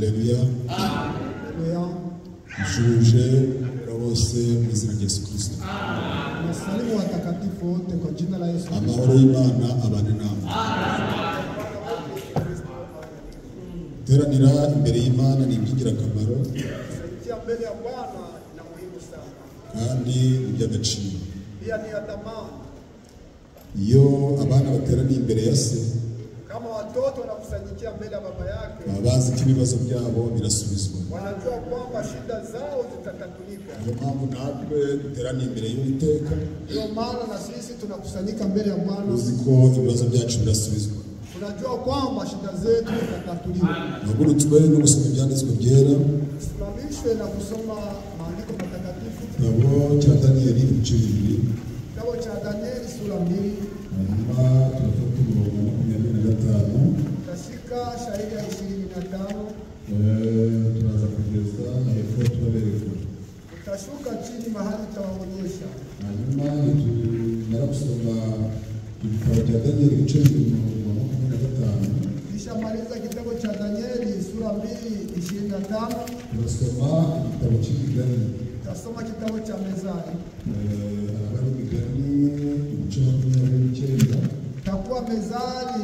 Haleluya. Mshuje bose mu izina rya Yesu Kristo. Nasalimu watakatifu wote kwa jina la Yesu. Amahoro y'Imana abane namwe. Teranira imbere y'Imana ni ingirakamaro Mbele ya Bwana na muhimu sana. kandi iby'agaciro. Pia ni ya thamani. Iyo abana bateraniye imbere ya se, kama watoto wanakusanyikia mbele ya baba yake, bazi ko ibibazo byabo birasubizwa. Wanajua kwamba shida zao zitatatulika. Niyo mpamvu natwe duteraniye imbere y'Uwiteka. Ndio maana na sisi tunakusanyika mbele ya Bwana. Uzi ko ibibazo byacu birasubizwa. Tunajua kwamba shida zetu zitatatuliwa. Nagurutswe no gusoma ibyanditswe byera. Simamishwe na kusoma maandiko matakatifu. Igitabo cya Danieli ibice 2. Igitabo cha Danieli sura 2. Hanyuma turafata umurongo 25. Tashika shairi ya 25. Tunaanza kugeza hepfo tunabereka. Utashuka chini mahali tawaonyesha. Hanyuma tunara kusoma igitabo cya Danieli ibice 2. Kisha maliza kitabu cha Danieli sura 2:25. Tunasoma igitabo cy'Imigani. Tutasoma kitabu cha Mezali. Abari Imigani ibice 29. Takuwa Mezali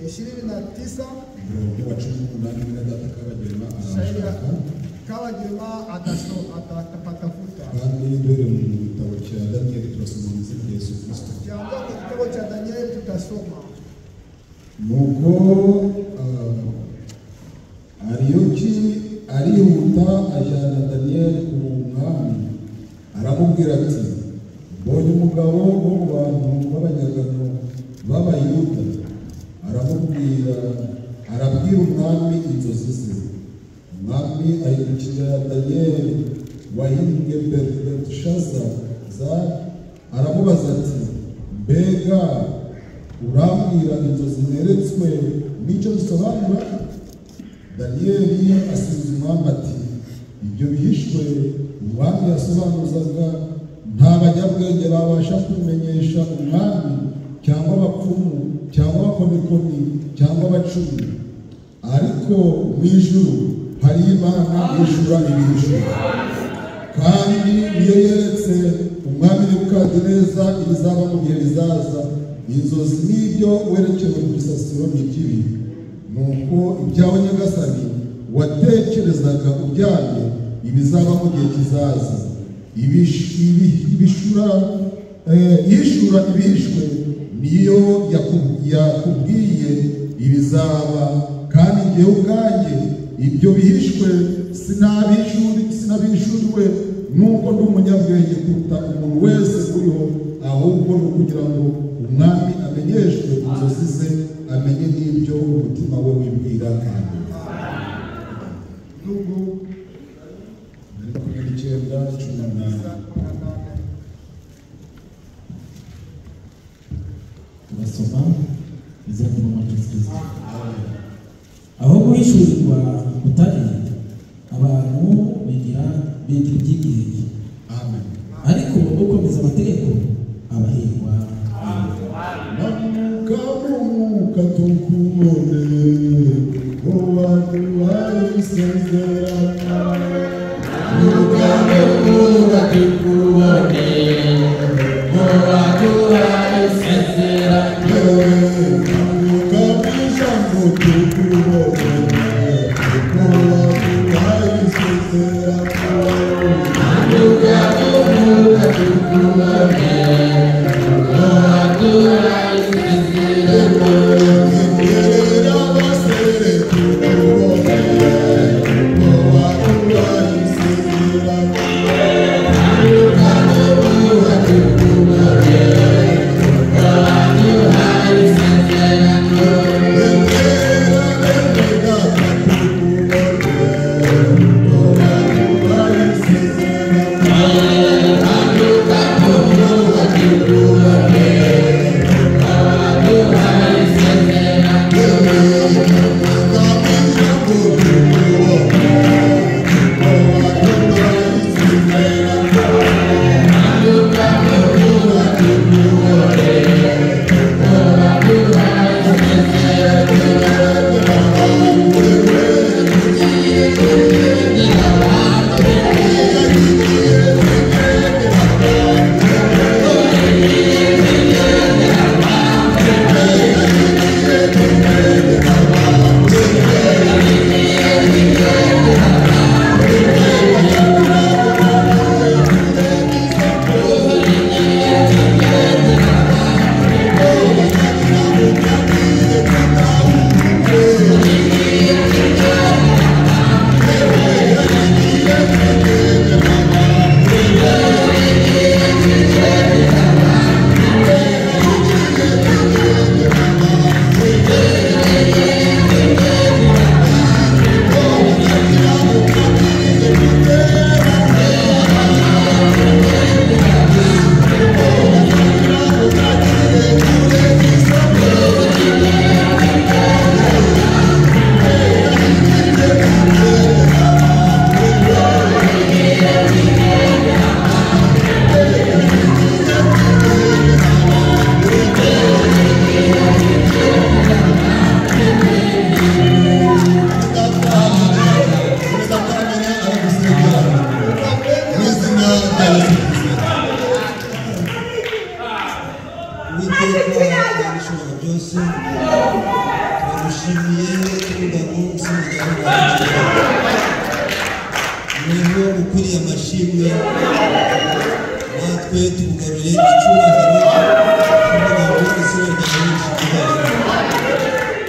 29. Umurongo wa 18 n'adata Kabagema arashaka. Kabagema atapatafuta. Kandi dore mu gitabo cya Danieli turasoma mu izina rya Yesu Kristo. Jambo kitabu cha Danieli tutasoma. Nuko Ariyoki arihuta ajyana Danieli ku mwami, aramubwira ati, mbonye umugabo wo mu bantu b'abanyagano b'Abayuda. Arabwira umwami inzozi ze. Umwami ahindukirira Danieli wahimbwe Belteshaza, aramubaza ati, mbega urambwira inzozi neretswe n'icyo bisobanura? Danieli asubiza umwami ati, ibyo bihishwe umwami yasobanuzaga nta banyabwenge babasha kubimenyesha umwami cyangwa abapfumu cyangwa abakonikoni cyangwa abacumi, ariko mu ijuru hari Imana yishura ibihishwe. Kandi iyo yeretse umwami Nebukadineza ibizaba mu gihe bizaza, inzozi n'ibyo werekewe mu gisasiro n'ikibi. Nuko ibyawe nyagasani watekerezaga uryamye ibizaba mu gihe kizaza, yishura ibihishwe niyo yakubwiye ibizaba, kandi njyewe ubwanjye ibyo bihishwe sinabishuriwe nuko ndi umunyabwenge kuruta umuntu wese uriho, ahubwo ni ukugira ngo umwami amenyeshwe inzozi ze, amenye n'ibyo umutima we wibwira. Kandi ndugu 19:18 turasoma izina ry'Umwami Yesu Kristo. Aho guhishurirwa kutari, abantu bigira iby'igihe. Amen. Ariko ukomeza amategeko abahirwa. Namuka tukubone uwaduhaye isezerano. Namuka tukubone uwaduhaye isezerano. Namuka ijambo tukubone uwaduhaye isezerano. Namuka tukubone uwaduhaye isezerano. Yes. ukwiriye amashimwe natwe tukugaruye icyubahiro kugira ngo izina ryawe rishyirwe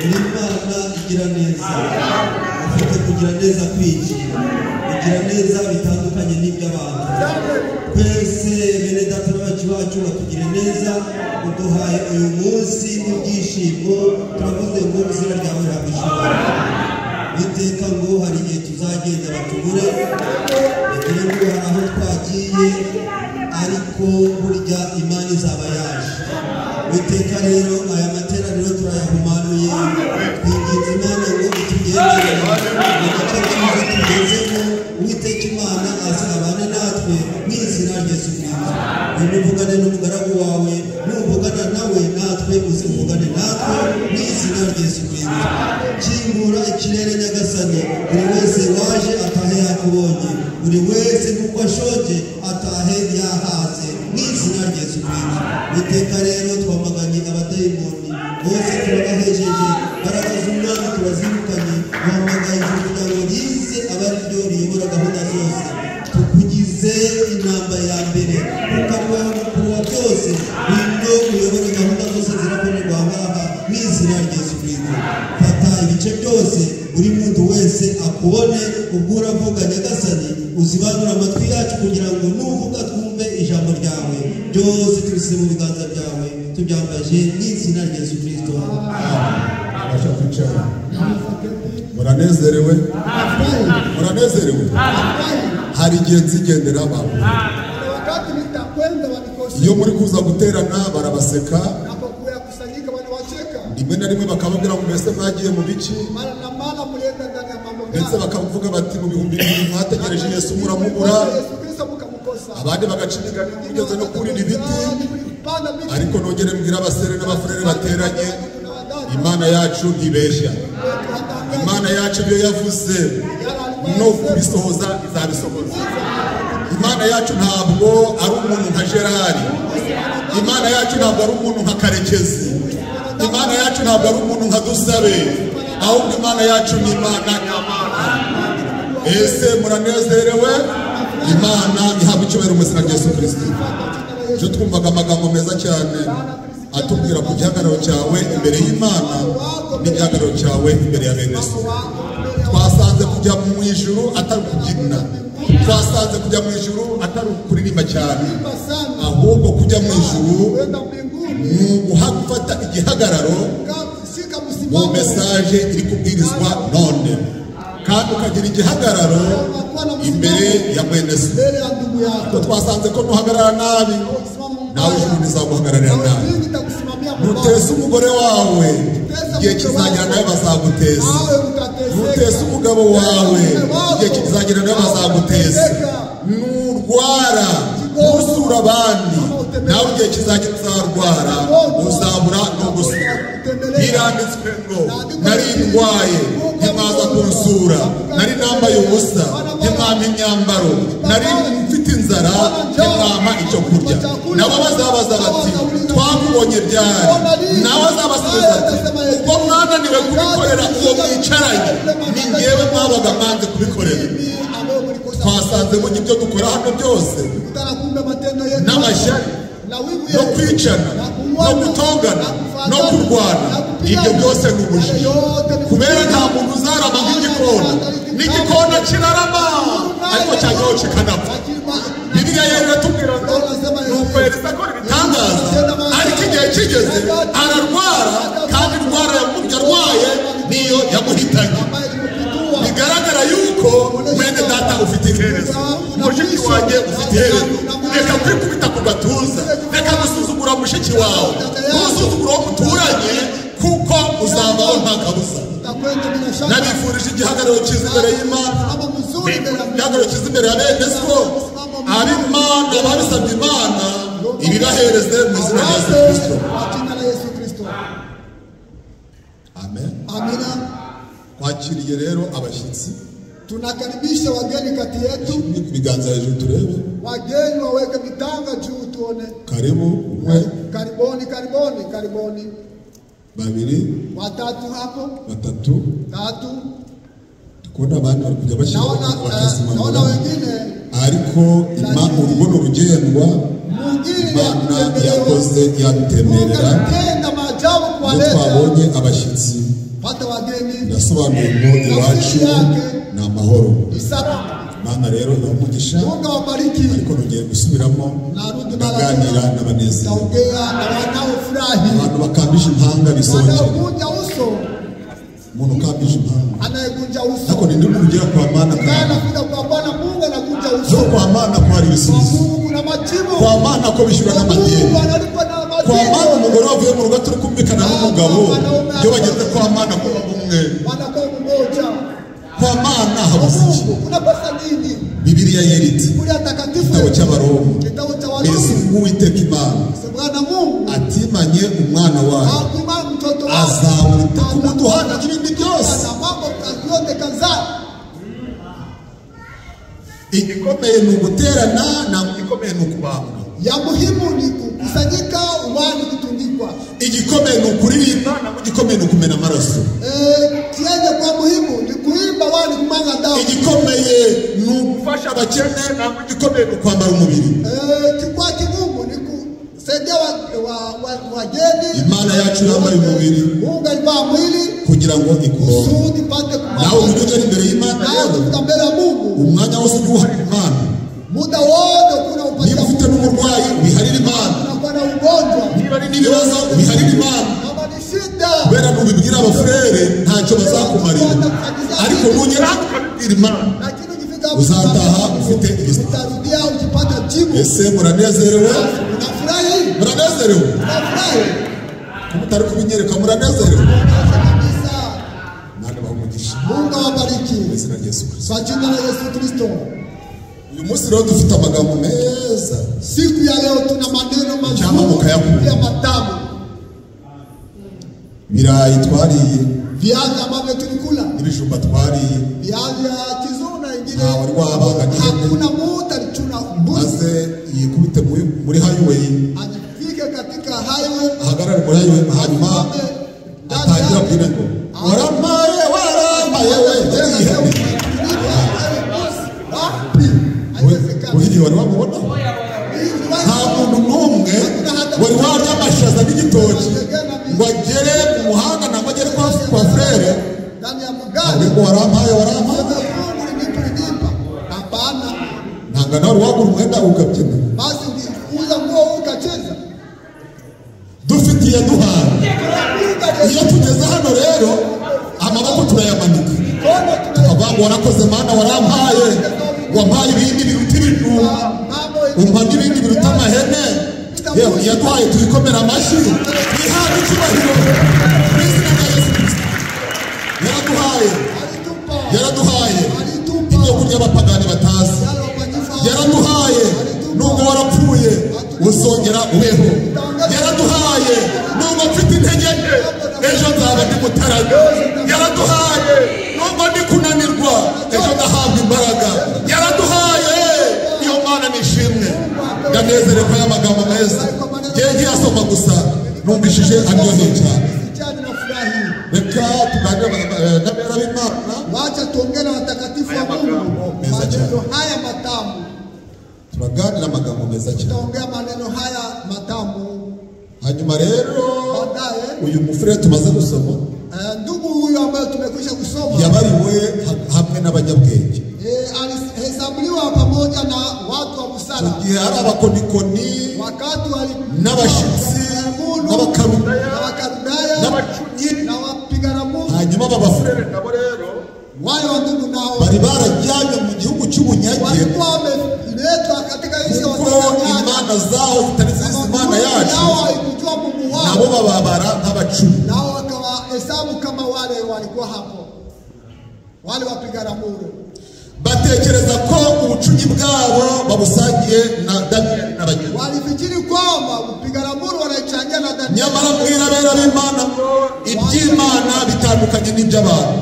uri Imana igira neza ufite kugira neza kwinshi kugira neza bitandukanye n'iby'abantu twese bene data n'abacu bacu batugire neza uduhaye uyu munsi w'ibyishimo turavuze ngo izina ryawe rirabishimwe biteka ngo hari igihe tuzagenda batubure bagire ngo hari aho twagiye ariko burya Imana izaba yaje biteka rero aya materaniro turayahumanuye twinginze Imana ngo itugendere mu gace k'izo tugezemo Uwiteka Imana azabane natwe mu izina rya Yesu Kristo numuvugane n'umugaragu wawe numuvugana nawe natwe uzivugane natwe mu izina rya Yesu Kristo kingura ikirere nyagasani buri wese waje atahe yakubonye buri wese kuko ashoje atahe yahaze mu izina rya Yesu Kristo biteka rero twamaganye abadayimoni bose turabahejeje imbaraga z'umwami turazirukanye twamagaye kugira ngo rize abari ryo riyobora gahunda zose tukugize inamba ya mbere kuko ari wowe mukuru wa byose w'ibyo uyobora gahunda zose zirakorerwa ngaha mu izina rya Yesu Kristo fata ibice byose buri muntu wese akubone ubwo uravuga nyagasani uzibanura amatwi yacu kugira ngo nuvuga twumve ijambo ryawe byose tubise mu biganza byawe tubyambaje mu izina rya Yesu Kristo abasha kwicara muranezerewe muranezerewe hari igihe nzigendera abantu wakati nitakwenda wanikosa iyo muri kuza guterana barabaseka napokuya kusanyika wanawacheka rimwe na rimwe bakababwira ngo mbese mwagiye mu biki mara na mara mlienda ndani ya mambo ndetse bakavuga bati mu bihumbi bibiri mwategereje Yesu muramubura Yesu Kristo mukamukosa abandi bagaciga kugeza no kurira ibiti ariko nongere mbwira abasere n'abafurere bateranye Imana yacu ntibeshya Imana yacu iyo yavuze no kubisohoza izabisohoza Imana yacu ntabwo ari umuntu nka Gerard Imana yacu ntabwo ari umuntu nka Karekezi Imana yacu ntabwo ari umuntu nka Dusabe ahubwo Imana yacu ni Imana nyamana ese muranezerewe Imana ihabwa icyubahiro mu izina rya Yesu Kristo cyo twumvaga amagambo meza cyane atubwira ku gihagararo cyawe imbere y'Imana n'igihagararo cyawe imbere ya bene so twasanze kujya mu ijuru atari kubyina twasanze kujya mu ijuru atari kuririmba cyane ahubwo kujya mu ijuru ni uguhafata igihagararo mu mesaje iri kubwirizwa none kandi ukagira igihagararo imbere ya mwene so twasanze ko nuhagarara nabi nawe ijuru rizaguhagararira nabi nutese umugore wawe igihe kizagera nawe bazaguteza nutese umugabo wawe igihe kizagera nawe bazaguteza nurwara usura abandi nawe igihe kizagera uzarwara uzabura no gusura biranditswe ngo nari ndwaye ntimwaza kunsura nari nambaye ubusa ntimwampa imyambaro nari mfite inzara ntimwampa icyo kurya nabo bazabaza bati twakubonye ryari nawe azabasubiza ati ubwo mwananiwe kubikorera uwo mwicaranye ni ngewe mwabaga mwanze kubikorera twasanze mu ibyo dukora hano byose n'amashyari no kwicana no gutongana no kurwana ibyo byose ni ubujiji kubera nta muntu uzarama n'igikona kirarama ariko cyajyaho kikanapfa Bibiliya yari iratubwira ngo nuko Elisa akora ibitangaza ariko igihe kigeze ararwara kandi indwara yarwaye niyo yamuhitanye bigaragara yuko mwene data ufite iherezo mushiki wanjye ufite iherezo reka kwikubita ku gatuza reka gusuzugura mushiki wawe ntusuzugura uwo muturanye kuko uzavaho nta kabuza nabifurije igihagararo cyiza imbere y'Imana igihagararo cyiza imbere ya bene so ab'Imana babisabye Imana ibibahereze mu izina rya Yesu Kristo amen amina twakiriye rero abashyitsi tunakaribisha wageni kati yetu ibiganza hejuru turebe wageni waweke mitanga juu tuone karibu umwe karibuni babiri watatu hapo batatu tatu tukunda abandi bari kujya bashyira naona wengine ariko urugo n'urugendwa Imana yakoze yadutemerera twabonye abashyitsi ndasobanuye ngo iwacu ni amahoro Mana rero iramugisha ariko nongeye gusubiramo ndaganira n'abanezerewe abantu bakambije impanga bisongera umuntu ukambije impanga ariko ni ndimo kugera kwa Mana kwa Mana ko hari ibisubizo kwa Mana ko bishyura n'amadeni kwa Mana umugore wavuye mu rugo turi kumvikana n'umugabo iyo bageze kwa Mana ko umwe kwa Mana habuze iki Bibiliya yeritse igitabo cy'Abaroma Yesu Uwiteka Imana atimanye umwana wayo azamurita kumuduhana n'ibindi byose igikomeye ni uguterana ntabwo igikomeye ni ukubambwa ya muhimu ni kukusanyika uwani kutundikwa igikomeye ni ukuririmba ntabwo igikomeye ni ukumena amaraso kiende kwa muhimu ni kuimba wani kumanga damu igikomeye ni ugufasha abakene ntabwo igikomeye ni ukwambara umubiri kikwa kimungu ni kusaidia wageni Imana yacu yambaye umubiri Mungu alivaa mwili kugira ngo ikuronke nawe ujye imbere y'Imana umwanya wose ujye uharira Imana muda wote kuna upata niba ufite n'umurwayi wiharira Imana niba ari n'ibibazo wiharira Imana kubera nubibwira abafurere ntacyo bazakumarira ariko nugera ukabibwira Imana uzataha ufite utarudia ukipata jibu ese muranezerewe muranezerewe mutari kubinyereka muranezerewe Mana bahumugisha Mungu awabariki izina rya Yesu Kristo kwa jina la Yesu Kristo. uyu munsi rero dufite amagambo meza Siku ya leo tuna maneno Cyangwa mazuri mukayakunda. ya matamu birayi twariye viazi ambavyo tulikula n'ibijumba twariye viazi ya kizungu na ingine wari wabaga hakuna muta alichuna mbuzi maze yikubite muri highway ajifike katika highway ahagarare muri highway hanyuma atangira kubwira ngo waramaye uhiriye wari wamubona nta muntu n'umwe wari warya amashaza n'igitoki ngo agere mu muhanda ntabwo agere kwa frere ahubwo warampaye ntabwo nawe wagura umwenda ukabyina dufitiye duhana iyo tugeze hano rero amaboko turayamanika tukavuga ngo warakoze Mana warampaye wampaye ibindi biruta ibijumba umpa n'ibindi biruta amahene yewe yaduhaye tuyikomera amashyi ihabwe icyubahiro mu izina rya Yesu Kristo yaraduhaye ibyo kurya abapagani batazi yaraduhaye nubwo warapfuye uzongera ubeho yaraduhaye nubwo mfite intege nke ejo nzaba ndi mutarage yaraduhaye nubwo ndi kunanirwa ejo ndahabwa imbaraga yaraduhaye iyo Mana nishimwe ndanezerewe ko aya magambo meza ngiye nkiyasoma gusa numvishije aryoheye cyane reka tuganire n'abera b'Imana wacha tuongee na watakatifu wa Mungu maneno haya matamu turaganira amagambo meza cyane tutaongea maneno haya matamu hanyuma rero baadaye uyu mufure tumaze gusoma ndugu huyu ambaye tumekwisha kusoma yabariwe hamwe n'abanyabwenge alihesabuliwa pamoja na watu wa busara igihe hari abakonikoni wakati n'abashitsi n'abakarudaya n'abacunyi na wapigana Mungu hanyuma babafurere nabo rero wale wa ndugu nao bari barajyanye mu gihugu cy'ubunyage walikuwa wameletwa katika nchi ya kuko imana zaho zitari zizi Imana yacu nao haikujua Mungu wao nabo bababara nk'abacunyi nao wakawahesabu kama wale walikuwa hapo wale wapigana Mungu batekereza ko ubucunyi bwabo babusangiye na Daniel n'abanyabwenge walifikiri kwamba kupigana Mungu wanaichangia na Daniel nyamara mbwira abera b'Imana ngo iby'Imana bitandukanye n'iby'abantu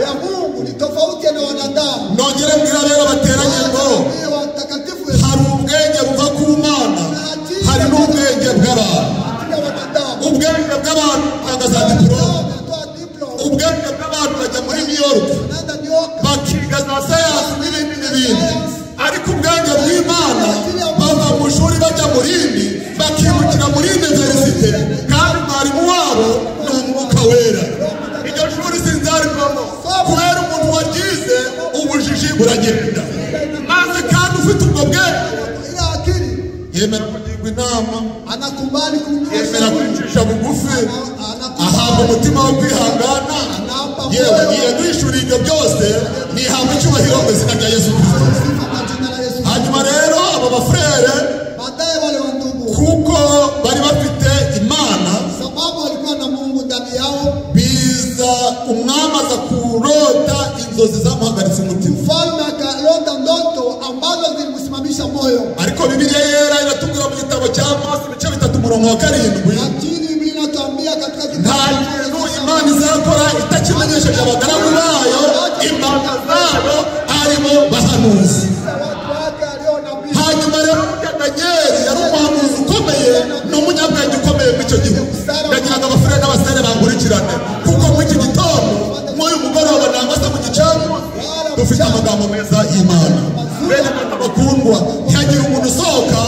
ya Mungu ni tofauti na wanadamu nongere mbwira abera bateranye ngo watakatifu hari ubwenge buva ku Mana hari n'ubwenge bw'abantu ubwenge bw'abantu utanga za diplome ubwenge bw'abantu bajya muri New York bakiga za sayansi n'ibindi ariko ubwenge ubwo bwenge ile akili yemera kugirwa inama, anakubali kunyosha yemera kwicisha bugufi, anakubali ahabwa umutima wo kwihangana. Yewe ngiye guhishura ibyo byose, nihabwa icyubahiro mu izina rya Yesu Kristo. sifa kwa jina la Yesu. Hanyuma rero aba bafurere Baadaye wale wa ndugu, kuko bari bafite Imana, sababu walikuwa na Mungu ndani yao, biza umwami aza kurota inzozi zamuhagaritse umutima. mfalme akalota ndoto ambazo zilimsimamisha moyo. Ariko Bibiliya yera iratubwira mu gitabo cya Mose ibice 3:7, Lakini Biblia inatuambia katika nta kintu Imana izakora itakimenyesheje abagaragu bayo imbaraga zayo arimo bahanuzi. watu wake alio nabii. Hanyuma rero Danieli yari umuhanuzi ukomeye n'umunyabwenge ukomeye muri icyo gihe. Ndagira ngo abafurere n'abasare bankurikirane, kuko muri iki gitondo muri uyu mugoroba nangwa se mu gicamunsi dufite amagambo meza y'Imana. Bene Data bakundwa, ntihagire umuntu usohoka,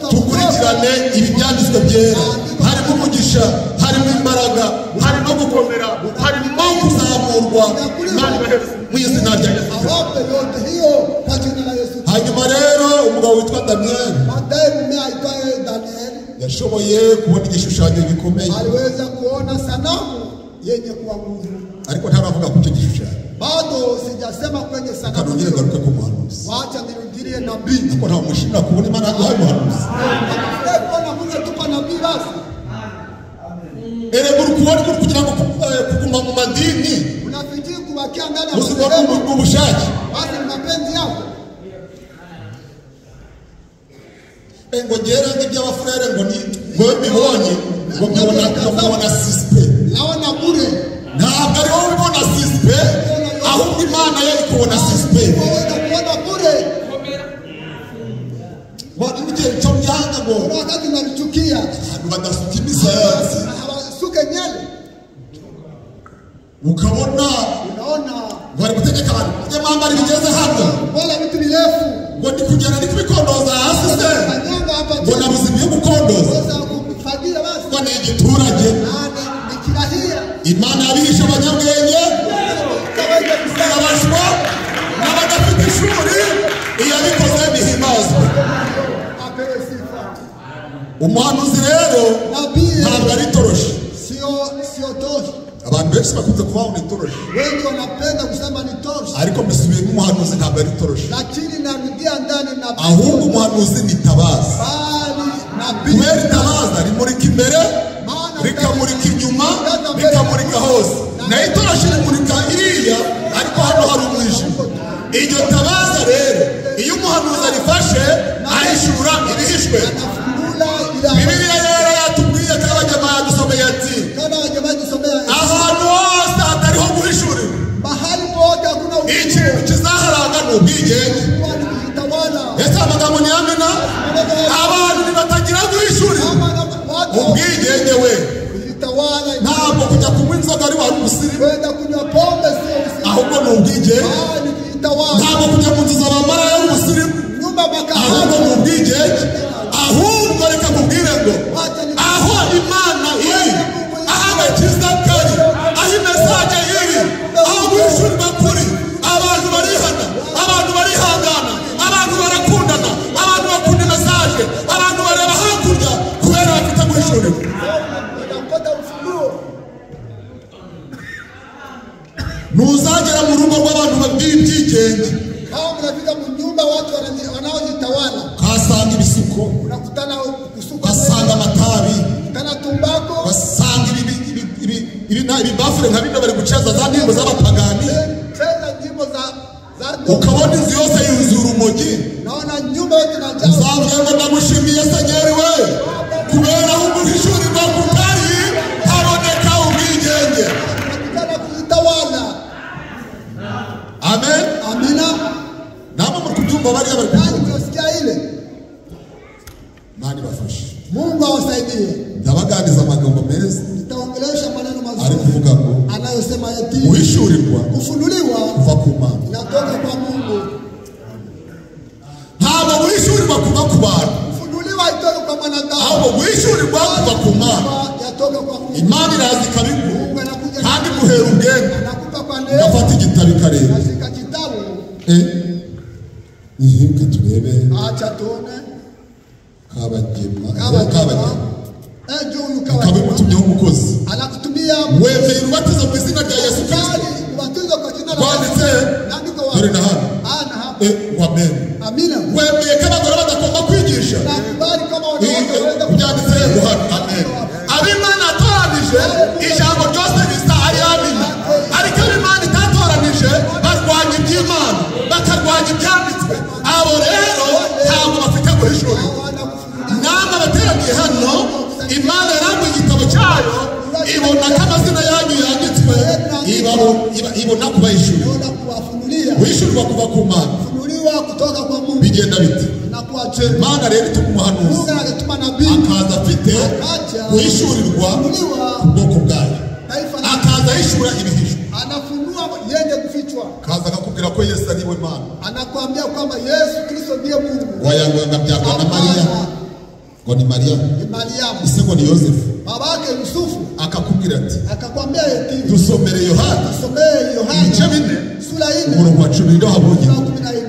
tukurikirane ibi byanditswe byera. Harimo umugisha, harimo imbaraga, harimo gukomera, harimo kuzamurwa. Imana ibahereze mu izina rya Yesu. Awape yote hiyo kwa jina la Yesu. Hanyuma rero umugabo witwa Danieli Baadaye mume aitwaye Danieli yashoboye kubona igishushanyo gikomeye, aliweza kuona sanamu yenye kuabudu. ariko ntaravuga ku icyo gishushanyo. Bado sijasema kwenye sanamu Kanongere hiyo. garuke ku muhanuzi, Wacha nirudilie nabii. ariko nta mushimira kubona Imana yaguhaye umuhanuzi. Kuna Mungu tupa nabii basi. Erega urukundo kugira ngo kuguma mu madini Unafikiri kubakia ndani ya uzibona madhehebu ubushake. basi ni mapenzi yako? Ngo ngera nk'iby'abafurere ngo mbibonye ngo nkabona sispe. Naona bure. Ntabwo ari wowe ubona sispe, ahubwo Imana yo ikubona sispe. Unaweza kuona bure. Igihe cyo byanga ngo Kuna wakati unanichukia. abantu badafite imisatsi Hawasuke nyele. ukabona Unaona bari gutegeka abantu kujya mwambara ibigeze hano, wala vitu virefu. ngo ndi kugenda ndi kubikondoza hasi se, Kanyanga hapa ngo chini. nabuze ibyo gukondoza, Sasa kufagia basi. ngo ni igiturage. Nani nikirahia. Imana yabihishe abanyabwenge, Kaweza kusema abaswa n'abadafite ishuri, iyabikoze bihimbazwe. apewe sifa. Umuhanuzi rero Nabii ntabwo ari itoroshi. sio tosha. Abantu benshi bakunze kubaho ni itoroshi, Wengi wanapenda kusema ni tosha. ariko mbisubiyemo, umuhanuzi ntabwo ari itoroshi, Lakini narudia ndani nabii. ahubwo umuhanuzi ni itabaza. Bali nabii. Kubera itabaza rimurika imbere, rikamurika inyuma, rikamurika hose. Nayo itoroshi rimurika iriya, ariko hano hari umwijima. Iryo tabaza rero iyo umuhanuzi arifashe ahishura ibihishwe. Anafungula ila Bibiliya rero yatubwiye kandi abanyamahanga yadusomeye ati kana jamaa tusomea ahantu hose hatariho guhishurirwa mahali pote hakuna ikintu kizaharanga ni ubwigenge. utawala. Ese amagambo ni amena? Abantu ntibatagira guhishurirwa ubwigenge. We Utawala ntabwo kujya kunywa inzoga ari wari umusirimu, kwenda kunywa pombe sio usiku. ahubwo ni ubwigenge. Bali utawala. Ntabwo kujya mu nzu z'abamara ari umusirimu, Nyumba ahubwo ni makahaba. ubwigenge. Ahubwo reka mubwire ngo aho Imana iri, aho agakiza kari, aho imesaje iri, aho guhishurirwa kuri, abantu barihana, abantu barihangana, abantu barakundana, abantu bakunda imesaje, abantu bareba hakurya kubera bafite guhishurirwa. Unapata ufunuo. Ntuzagera mu rugo rw'abantu b'ibyigenge Kama mnafika mu nyumba watu wanaojitawala. ukahasanga ibisuko, Unakutana kusuka. ugasanga amatabi, Kana tumbako. ugasanga ibibafure nka bino bari guceza za ndirimbo z'abapagani, Cheza nyimbo za ukabona inzu yose yuzuye urumogi. naona nyumba yote inajaa. Uzavuga ngo ndamushimiye Senyeri we, kubera aho guhishurirwa kutari haboneka ubwigenge. Tunakutana kujitawala. Amen. Amina. Namwe muri kubyumva bariya bari Nani kubyumva. kusikia ile? Imana ibafashe. Mungu awasaidie. Ndabaganiriza amagambo meza Nitaongelesha maneno ari mazuri kuvuga ngo anayosema eti guhishurirwa kufunuliwa kuva ku Mana. inatoka kwa Mungu. Ntabwo guhishurirwa kuva ku bantu, Kufunuliwa haitoki kwa mwanadamu. ahubwo guhishurirwa kuva ku Mana. Yatoka kwa Mungu. Imana iraza ikabiguha Mungu anakuja kandi guhera ubwenge, anakupa kwa neema. ugafata igitabo ikareba. Nashika kitabu Ihimka turebe acha tuone Kabagema. Ejo huyu Kabimutumyeho umukozi. anakutumia Wemeye ubatizo mu izina rya Yesu Kristo. ubatizo kwa jina la Kwanditse dore na hano. hapo. Amen. Amina. Wemeye ko abagore badakoma kwigisha. Nakubali kama wanawake waweza kubyanditse hano. Amen. Abimana atoranije ijambo ryose risa ari amina. Ariko abimana itatoranije barwanya iby'Imana bakarwanya ibyanditswe. Abo rero ntabwo bafite guhishura. Namwe abateraniye hano Imana yarambuye igitabo cyayo ibona ko amazina yanyu yanditswe ibona kubahishura. Guhishurirwa kuva ku Mana. kutoka kwa Mungu. Bigenda bite? Imana rero ituma umuhanuzi akaza afite guhishurirwa ubwoko bwayo, akaza ahishura ibihisho, anafunua yenye kufichwa, akaza akakubwira ko Yesu ari we Mana, anakuambia kwamba Yesu Kristo ndiye Mungu. wayanganga byagwa na Mariya ngo ni Mariya, ni Mariya ise ngo ni Yosefu, babake Yusufu, akakubwira ati akakwambia eti dusomere Yohana, ibice 4 sura 4 umurongo wa 10 ndo habonye. 14.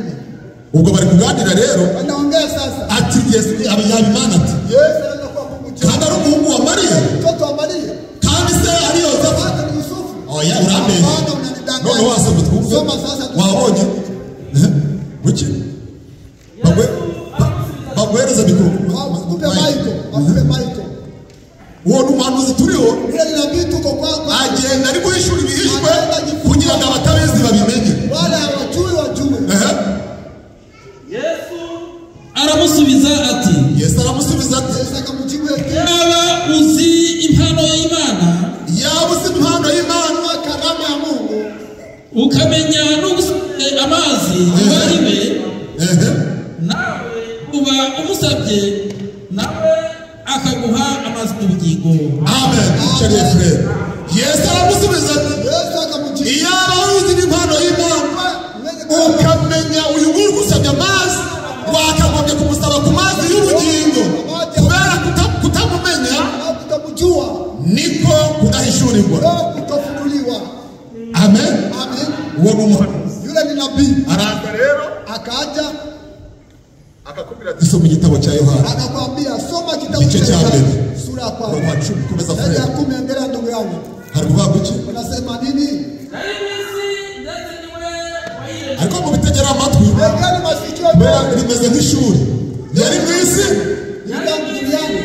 Ubwo bari kuganira rero Wanaongea sasa ati Yesu Abiyabimana ati Yesu anakuwa Mungu kandi ari umuhungu wa Mariya, mtoto wa Maria, kandi se ari Yosefu. babake ni Yusufu. Oya urambeye none wasoma twumve wabonye buki bagwereza mikoro Wakupe Michael. uwo n'umuhanuzi turiho Ile nabii tuko kwako. agenda ari guhishura ibihishwe kugira ngo abatabizi babimenye, wala hawajui wajue. Yesu aramusubiza ati Yesu aramusubiza ati Yesu akamjibu eti yaba uzi impano y'Imana, yaba uzi impano y'Imana, karama ya Mungu, ukamenya no gusubiza amazi ubaribe, nawe uba umusabye nawe akaguha amazi y'ubugingo. amen. Icariye frere Yesu aramusubiza ati Yesu akamjibu yaba uzi impano y'Imana ukamenya uyu nguyu gusabye amazi wakagombye kumusaba ku mazi y'ubugingo, kubera kutamumenya kutamjua niko kudahishurirwa. kutofunuliwa. Amen. Amen. Uwo ni umuhanuzi. Yule ni nabii. Araza rero Akaja akakubwira ati soma igitabo cya Yohana akakwambia soma kitabu igice cya cha mbere sura ya umurongo wa kwanza. 10 komeza Sura frere. ya 10 endelea ndugu yangu. Hari kuvuga iki? Unasema nini? Ariko mu bitegera amatwi Wekeni masikio mbera rimeze nk'ishuri. Yari mu isi, yako duniani.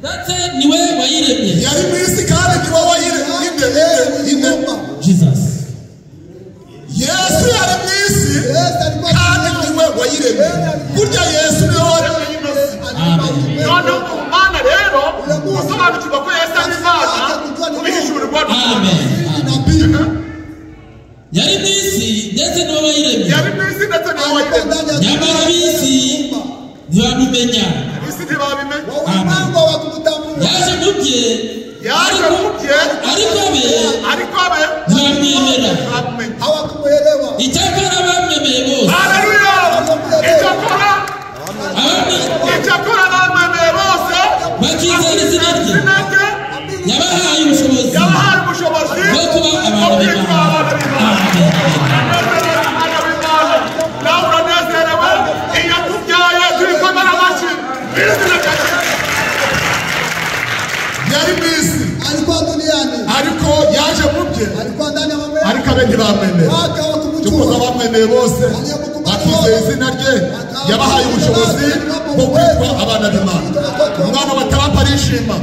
Ndetse niwe wayiremye. yari mu isi kandi ni wowe inde. Jesus. Yesu yari mu isi Yesu alikuwa kandi ni we wayiremye. Burya Yesu ni wowe waremye ino si. None Imana rero usobanukirwa ko Yesu ari Imana kubihishurirwa Amen. nabii. Yari mu isi ndetse niwe wayiremye. yari mu isi ndetse ni wowe wayiremye. Nyamara ab'isi ntibamumenya. Isi ntibabimenya. Wawimanga wa kumtambua. Yaje mu bye Yaje mu bye ariko be ntibamwemera. Hawakumuelewa. Icyakora bamwemeye bose. Haleluya. Icyakora bamwemeye bose bakizera izina rye. Yabahaye ubushobozi bwo kuba abantu b'Imana. Amen. nawe uranezerewe iyo akubyaye turi komera amashyi. Yari mu isi Alikuwa duniani. ariko yaje mu bye, Alikuwa ndani ya mambo. ariko abe ntibamwemeye. Wake Tukuza hawakumjua. abamwemeye bose bakizeye izina rye, yabahaye ubushobozi bwo kwitwa abana b'Imana. Umwana watarapa arishima,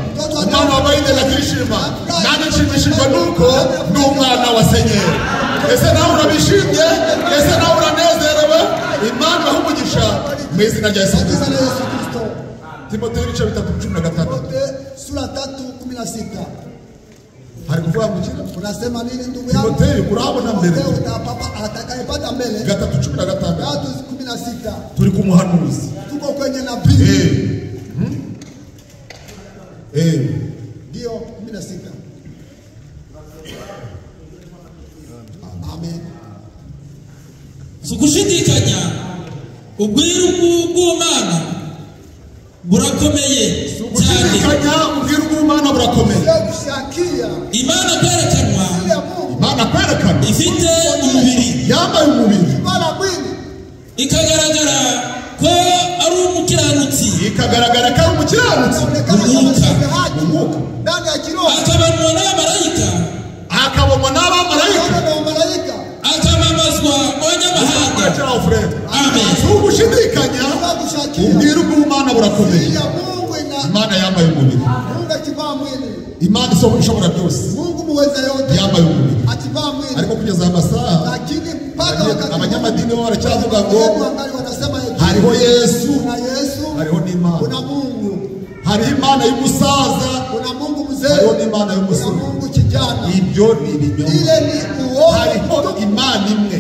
umwana wabaye indera akishima. Nanjye nshimishijwe nuko ni umwana wa Senyeri. Ese nawe urabishimye? Ese nawe uranezerewe? Imana ibahe umugisha mu izina rya Yesu Kristo. Jina la Yesu Kristo. Timoteyo ibice 3:16 Sura 3:16. hari kuvuga ngo kira Unasema nini ndugu yangu? Timoteyo urabona mbere Timoteyo utapapa atakayepata mbele. 3:16 3:16. turi ku muhanuzi. Tuko kwenye nabii. Ndio 16. Amen. Sukushidikanya ubwiru bw'Imana burakomeye cyane. Kanya ubwira bw'Imana burakomeye. Sio kushakia. Imana kwerekanwa Ya Mungu. Imana kwerekana ifite umubiri yambaye umubiri Bala mwili. ikagaragara ko ari umukiranutsi, ikagaragara ko ari umukiranutsi umwuka ndani ya kiroho, akabonwa n'abamarayika, akabonwa n'abamarayika, akamamazwa mu banyamahanga. Amen. Ugushidikanya ubwira bw'Imana burakomeye. Imana yambaye umubiri, Imana ishobora byose, yambaye umubiri. Ariko kugeza amasaha abanyamadini bo baracyavuga ngo hariho Yesu, hariho n'Imana, hariho Imana y'umusaza, hariho n'Imana y'umusore. Ibyo ni ibinyoma. Hariho Imana imwe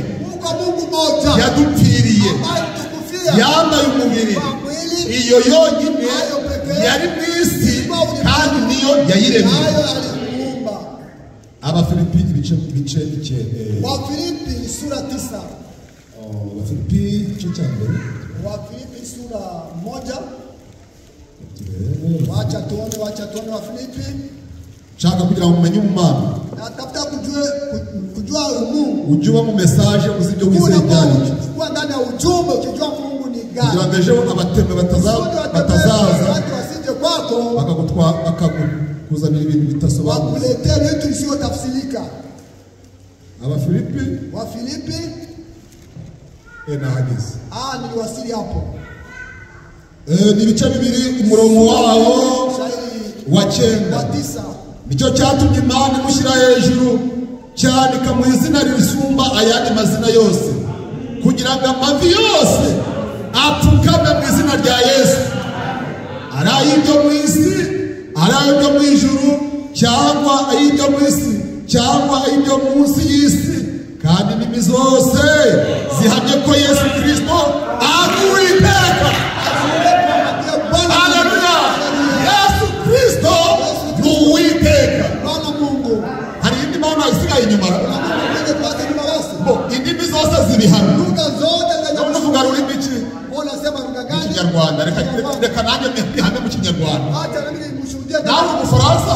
yadupfiriye, yambaye umubiri, iyo yonyine yari mu isi kandi niyo yayiremye. Abafilipi ibice Wafilipi sura 9. Abafilipi igice cya mbere. Wafilipi sura 1. Wacha tuone Wafilipi. Shaka kugira ngo umenye Imana. Natafuta kujua Mungu. Ujua mu message uzibyo kwizejana. Kwa ndani ya ujumbe ukijua Mungu ni gani. Kugira ngo ejo abatembe batazaza wasije kwako bakakuzanira ibintu bitasobanutse, wakuletea vitu isiyotafsirika. Abafilipi Wafilipi na hadithi. Niliwasili hapo. Ni ibice bibiri, umurongo wawo wa 9. Nicyo cyatumye Imana imushyira hejuru cyane ikamuha izina risumba ayandi mazina yose, kugira ngo amavi yose apfukame mu izina rya Yesu, ari ay'ibyo mu isi, ari ay'ibyo mu ijuru, cyangwa ay'ibyo mu isi, cyangwa ay'ibyo munsi y'isi, kandi indimi zose zihamye ko Yesu Kristo ari Uwiteka. Haleluya! Yesu Kristo ni Uwiteka. Hari indi Mana isigaye inyuma. Indimi zose zibihano. Uvuga ururimi iki? Ikinyarwanda. Reka nanjye mbihane mu Kinyarwanda. Nawe Umufaransa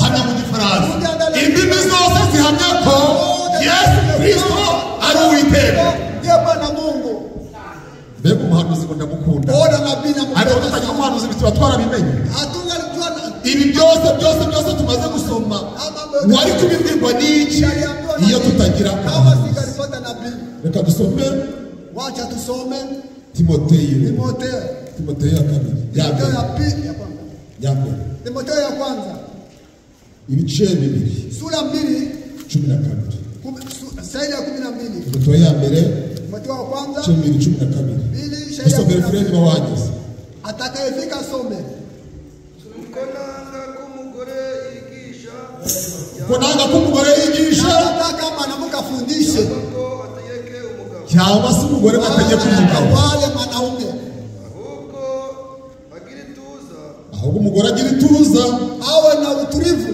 hamya mu Gifaransa. Indimi zose zihamya ko Yesu Kristo ari Uwiteka. Mbega umuhanuzi ngo ndamukunda. Ariko tutagira umuhanuzi tuba twarabimenye. Ibi byose tumaze gusoma wari kubibwirwa n'iki iyo tutagira reka dusome. Wacha tusome Timotheo ya mbere Timotheo ya kwanza ibice bibiri sura 2 12 Saidi ya 12. Timotheo ya mbere Timotheo wa kwanza 12. Usomere friend wawageze. Atakayefika some. Konanga kumugore yigisha. Nataka mwanamke afundishe. Cyangwa se umugore bategeka umugabo. Wale mwanaume. Ahubwo umugore agira ituza. Awe na utulivu.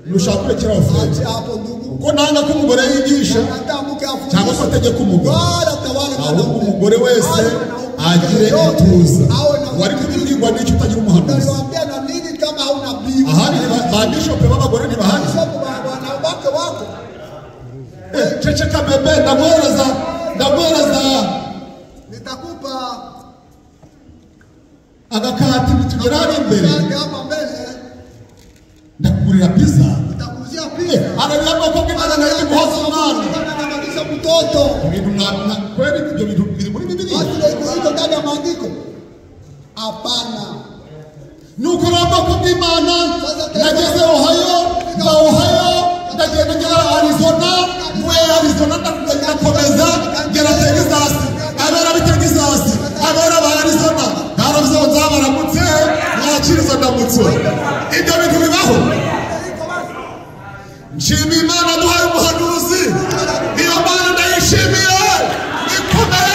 Nushaka kurekera afanye. Uko nanga ko umugore yigisha cyangwa se ategeka umugore. Ahubwo umugore wese agire ituza. Wari kubwirwa n'icyo utagira umuhanuzi. Ahari ba bishop b'abagore ni bahari. Ceceka bebe ndamwereza nitakupa agakati tugera imbere. Ndakugurira pizza. Nitakuzia pizza. Ananiambia kwa kibana na hivi kuhoza mwana. Anamaanisha mtoto. Bintu na kweli ndio bintu biri muri Biblia. Iko ndani ya maandiko. Hapana. Nuko ramba kwa Imana nageze Ohio, ndagenda ngera Arizona, mwe Arizona ndakomeza ngera Texas. Abera Texas, abera ba Arizona. Naravuze nzabaramutse, mwakiriza ndamutse. Ibyo bintu bibaho. Nshimira Imana duhaye umuhanuzi. Iyo Mana ndayishimiye. Ikomere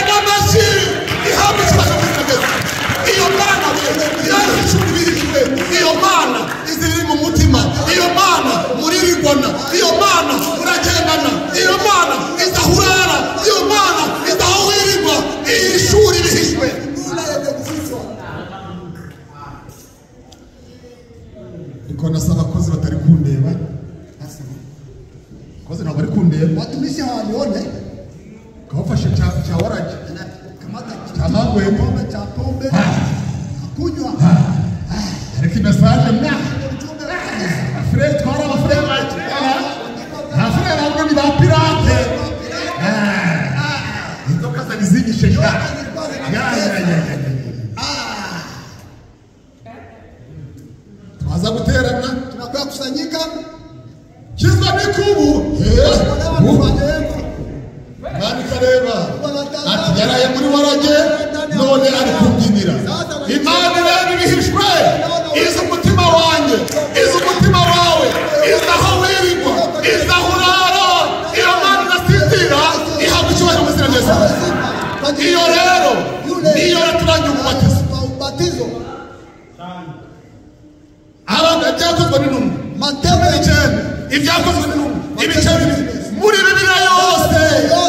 watumishi hawanione. Kawafashe cha waragi. Kamata Tamangwe. kikombe cha pombe. Kunywa. Ariko message mna. Afre twara afre maji. Afre nabwo ni ba pirate. Inzoka zalizidisha shaka. Tuanza kuterana, tunakuwa kusanyika. Kizwa mikubu. Mani kareba. Ati yaraye muri warage none ari kubyinira. Imana rero ibihishwe. Izo umutima wanjye, izo umutima wawe, izo aho wirirwa, izo aho urara, iyo Mana nasitira ihabwa icyubahiro mu izina rya Yesu. Iyo rero niyo yaturangiye umubatizo. Abana byakozwe n'intumwa. Mateo 9 ibyakozwe n'intumwa. Ibice bibiri muri Bibiliya yose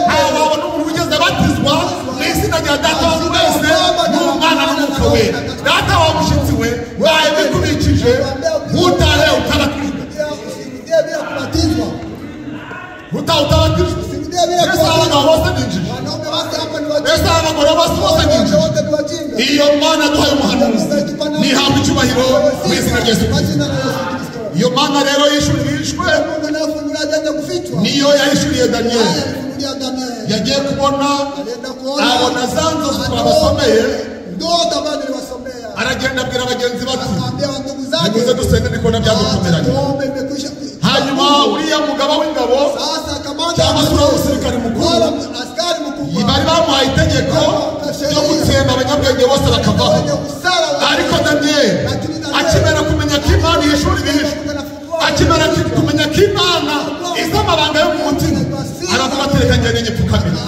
ntabwo n'umuntu wigeze abatizwa mu izina rya Data wa twese n'Umwana n'Umwuka Wera. Data wa mushyitsi we baye bikubikije utahe utabatizwa. Utabatizwa. Yesu abagabo bose ninjije. Yesu abagore bose ninjije. Iyo Mana duhaye umuhanuzi nihabwa icyubahiro mu izina rya Yesu. Iyo Mana rero yishurishwe niyo yahishuriye Danieli. Yagiye kubona abona za nzozi twabasomeye. Aragenda abwira abagenzi bati nimuze dusenge ndikubona byadukomeranye. Hanyuma uriya mugaba w'ingabo cyangwa se umusirikare mukuru bari bamuhaye itegeko ryo gutsemba abanyabwenge bose bakavaho. Ariko Danieli akimera kumenya ko Imana yishuri ibihishwe, akimera kumenya ko Imana izi amabanga yo mu mutima, aravuga ati reka ngende nyipfukamire.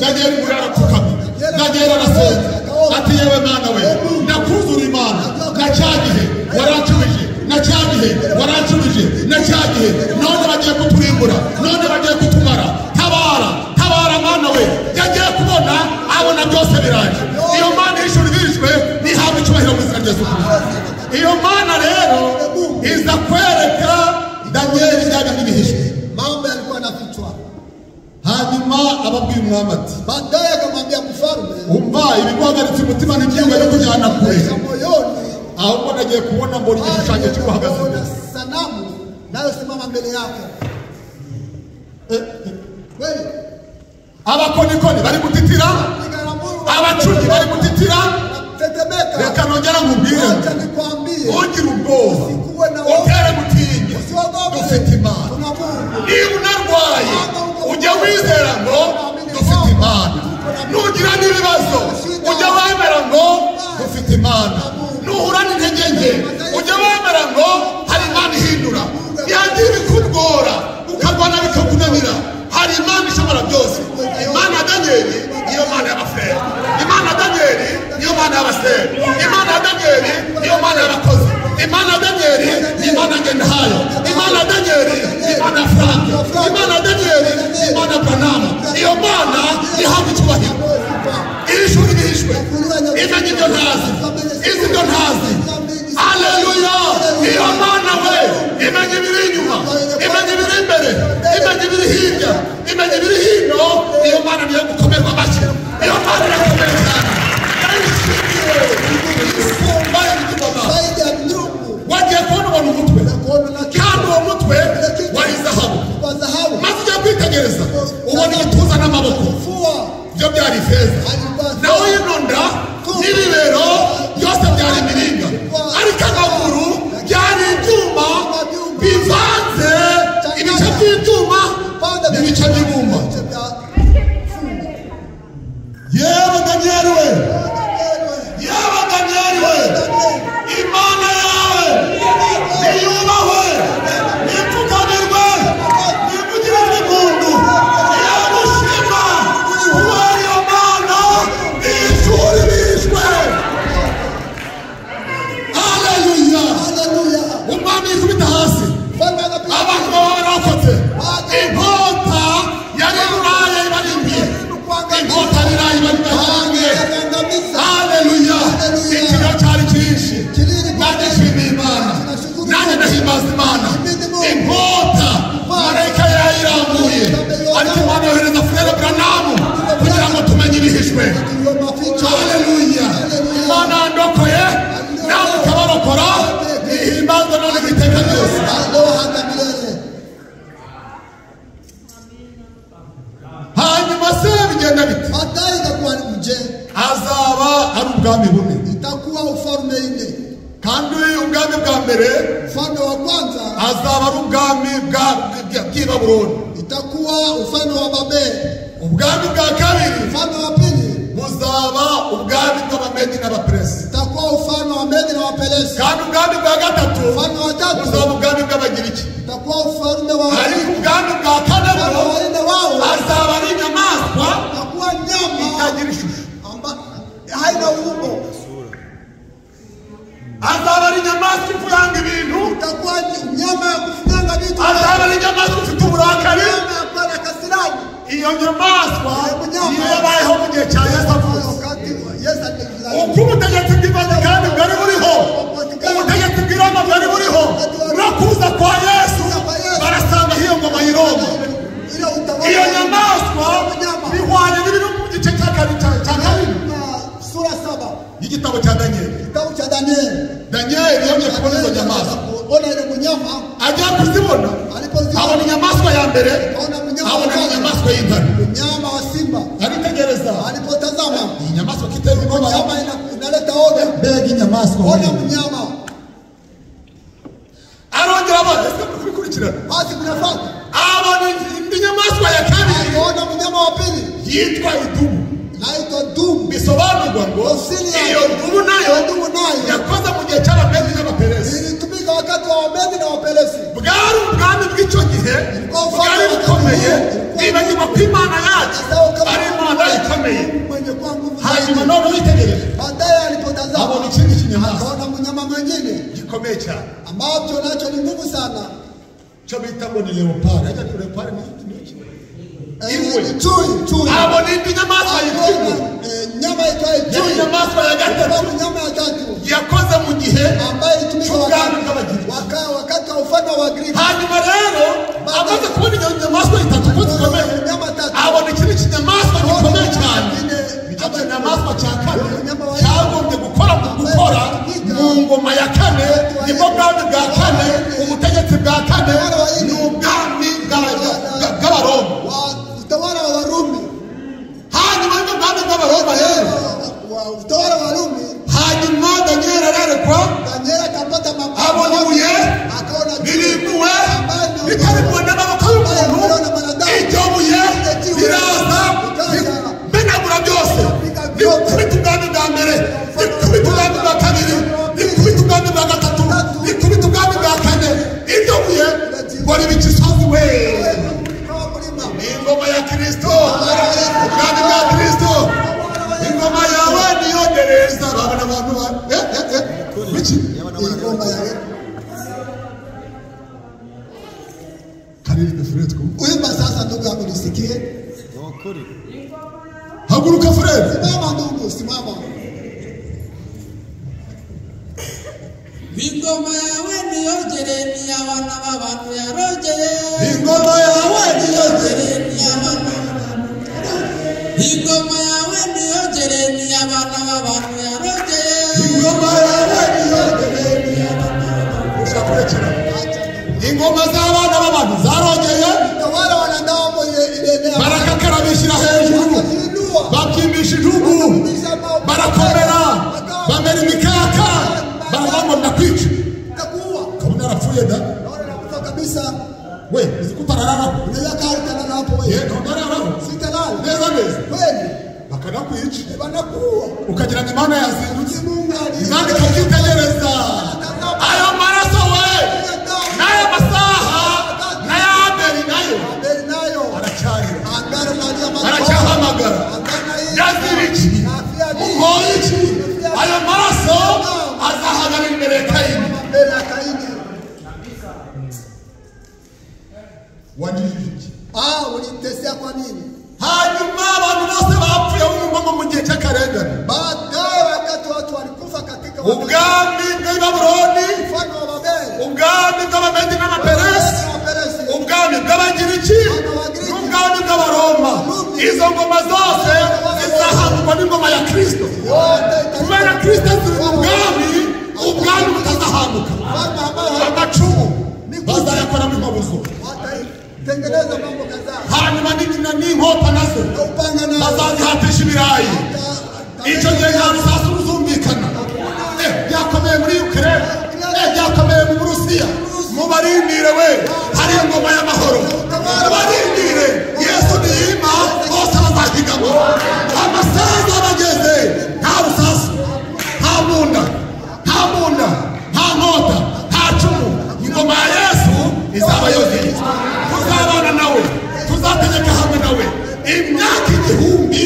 Danieli muri arapfukamira. Danieli arasenga ati yewe Mana we nakuzura Imana na cya gihe warancubije, na cya gihe warancubije, na cya gihe none bagiye kuturimbura, none bagiye kutumara. Tabara, tabara Mana we. Yagiye kubona abona byose biraje. Iyo Mana yishuri ibihishwe nihabwa icyubahiro mu izina rya Yesu. Iyo Mana rero iza kwereka Danieli ibyaga n'ibihishwe. Mambo yalikuwa yanafichwa. Hanyuma ababwira umwami ati baadaye akamwambia mfalme, umva ibiguhagaritse umutima n'ibyiyumvo byo kujyana kure. Ahubwo nagiye kubona mbona igishushanyo kiguhagaze sanamu nayo simama mbele yako. Kweli abakonikoni bari gutitira, abacuzi bari gutitira. Reka nongera nkubwire, ugire ubwoba, utere gutinya, dufite Imana. Niba unarwaye ujya wizera ngo dufite Imana. Nugira n'ibibazo ujya wemera ngo dufite Imana. Nuhura n'intege nke ujya wemera ngo hari Imana ihindura. Yagiye bikugora ukagwana bikakunanira, hari Imana ishobora byose. Imana ya Danieli niyo Mana y'abafere. Imana ya Danieli niyo Mana y'abasere. Imana ya Danieli niyo Mana y'abakozi. Imana ya Danieli ni Imana ngendahayo. Imana ya Danieli ni Imana Frank. Imana ya Danieli ni Imana Branham. Iyo Mana ihabwa icyubahiro. Irishuri ibihishwe, imenya ibyo ntazi, izi ibyo ntazi. Haleluya! Iyo Mana we imenya ibiri inyuma, imenya ibiri imbere, imenya ibiri hirya, imenya ibiri hino. Iyo Mana niyo gukomerwa amashyi. Iyo Mana irakomeye cyane. Wagiye kubona ubona umutwe, kandi uwo mutwe wari zahabu. Maze ujya kwitegereza ubona igituza n'amaboko byo byari ifeza, naho ino nda n'ibibero byose byari imiringa, ariko amaguru byari ibyuma bivanze, ibice by'ibyuma n'ibice by'ibumba. Yewe Danieli we, yewe Danieli we, Imana yawe niyubahwe, nipfukamirwe, nivugirizwe impundu, yagushima kuba iyo Mana ishuri ibihishwe. Haleluya! Umwami yikubita hasi, abantu baba barokotse. Inkota yari Burayi ubwami bune. itakuwa ufalme ine. Kandi ubwami bwa mbere Ufalme wa kwanza azaba ari ubwami bw'i Babuloni. itakuwa ufalme wa Babeli. Ubwami bwa kabiri Ufalme wa pili buzaba ubwami bw'Abamedi n'Abaperesi. itakuwa ufalme wa Medi na Waperesi. Kandi ubwami bwa gatatu Ufalme wa tatu buzaba ubwami bw'Abagiriki. itakuwa ufalme wa Ariko ubwami bwa kane ufalme bwo wa ine wao azaba ari inyamaswa itakuwa nyama itagira ishusho. haina umbo. Azaba ari inyamaswa ivuyanga ibintu. Itakuwa nyama ya kufunyanga vitu. Azaba ari inyamaswa ifite uburakari. Nyama ya kuwa na kasirani. Iyo nyamaswa niyo yabayeho mu gihe cya Yesu avuze. Wakati Yesu alizaliwa. Uko ubutegetsi bw'Ivatikani bwari buriho, ubutegetsi bw'i Roma bwari buriho, no kuza kwa Yesu barasanga hiyo ngoma y'i Roma. Ile utawala. Iyo nyamaswa bihwanye n'ibiri mu gice cya kabiri Sura 7 y'igitabo cya Daniyeli. kitabu cha Danieli. Daniyeli yongeye kubona izo nyamaswa, Ona ile mnyama ajya kuzibona, alipoziona abona inyamaswa ya mbere, Ona mnyama abona wa inyamaswa y'intare. mnyama wa simba. Aritegereza Alipotazama iyi nyamaswa kiteye ubwoba, mnyama inaleta oga. mbega inyamaswa. Ona mnyama. Arongera abona, ese kubikurikirana, Basi kunafuata. abona indi nyamaswa ya kabiri Ona mnyama wa pili yitwa idubu. naitwa dubu. Bisobanurwa ngo iyo dubu nayo yakoze mu gihe cy'Abamedi n'Abaperesi. Ilitumika wakati wa Wamedi na Waperesi. Bwari ubwami bw'icyo gihe bwari bukomeye, bibagirwa ko Imana yacu ari Imana ikomeye. Mwenye kwa nguvu. Hanyuma none witegereje Baadaye alipotazama abona ikindi kinyamaswa akaona mnyama mwingine gikomeye cyane ambacho nacho ni nguvu sana. cyo bita ngo ni leopard. Ajya kuri leopard ni iki? Ingwe. Chui. Abona indi nyamaswa yitwa ingwe. Nyama itwaye Yari chui. inyamaswa ya gatatu Nyama ya tatu yakoze mu gihe ambayo ilitumika cy'ubwami bw'Abagiriki. wakati wa ufalme wa Griki. Hanyuma rero amaze kubona iyo nyamaswa itatu ko zikomeye, Nyama tatu. abona ikindi kinyamaswa gikomeye cyane. Nicyo kinyamaswa cya kane cyagombye gukora mu ngoma ya kane, nibwo bwami bwa kane, ubutegetsi bwa kane ni ubwami bw'Abaroma. Utawala wa Warumi. Hanyuma y'ubwo bwami bw'Abaroma rero, Utawala wa Warumi. hanyuma Daniyeli arerekwa, Danieli akapata abona ibuye akaona ririmbuwe rikarimbuwe n'amaboko y'umuntu. Iryo buye riraza rimenagura byose, rikubita ubwami bwa mbere, rikubita ubwami bwa kabiri, rikubita ubwami bwa gatatu, rikubita ubwami bwa kane. Iryo buye ngo riba igisozi we. Ni ingoma ya Kristo, ubwami bwa Kristo. Ingoma yawe niyo gereza. Babona abantu biki? ingoma ya Kariri Fred ko. Uimba sasa ndugu yangu nisikie. Haguruka Fred. Simama ndugu, simama. Ingoma yawe niyo jereni y'abana b'abantu yarogeye. Ingoma yawe niyo Jereni y'abana. Ingoma yawe niyo jereni y'abana b'abantu yarogeye. ingoma yawe niyo gereza y'abana b'abantu. Ushakira. Ingoma z'abana b'abantu zarogeye, Utawala wanadamu mwenye ile barakakara bishyira hejuru, babyimbisha intugu, barakomera, bamera imikaka, baravuga ndakwica. takuwa. Kabona arapfuye da. Naona nakufa kabisa. We, uzi ko utarararaho. Unaweza kaa utalala hapo wewe. Ye, ntutarararaho. Sitalala. Neza neza. Kweli. Bakanakwica. Banakuwa. Ukagira ngo Imana yazindutse. Mungu Imana ikabyitegereza. Ayo maraso we, n'aya masaha, n'aya Abeli nayo Abeli nayo. aracyarira. Agano Maria Aracyahamagara. Yazira iki? Ukora iki? Ayo maraso azahagarara imbere ya Kayini. Mbele ya Kaini. Wagirije iki? Ulimtesea kwa nini? Hanyuma abantu bose bapfuye bumva mu gihe cy'akarengane. Baadaye wakati watu walikufa katika Ubwami bw'i Babuloni, mfano wa Babeli. ubwami bw'Abamedi n'Abaperesi, Waperesi. ubwami bw'Abagiriki n'ubwami bw'Abaroma. Izo ngoma zose zizahamurwa n'ingoma ya Kristo. Kubera Kristo ziri mu bwami, ubwami butazahamuka. Amacumu bazayakoramo inkobuzo. Tengeneza mambo kadhaa. Hanyuma n'inkota nazo Upanga na bazazihatisha ibirayi. Icyo gihe nta rusasu tubarindire we hari ingoma y'amahoro tubarindire Yesu niyima bose bazahigama amasaza bageze nta rusasu nta munda nta nkota nta cumu ingoma ya Yesu izaba yogeye tuzabana nawe tuzategeka hamwe nawe imyaka igihumbi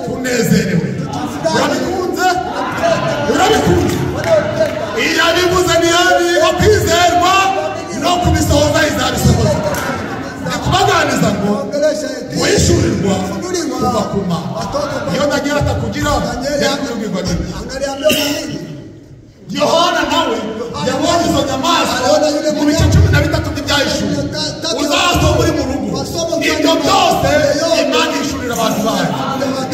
tunezerewe urabikunze iyo abivuze niyo kwizerwa no kubisohoza izabisohoza nikubaganiza ngo wishyurirwa kuva ku Mana iyo ndagira atakugira yakubwirwa n'ibyo Yohana nawe yabonye izo nyamaswa mu bice 13 by'Ibyahishuriwe uzasoma muri mu rugo ibyo byose Imana ishurira abantu bayo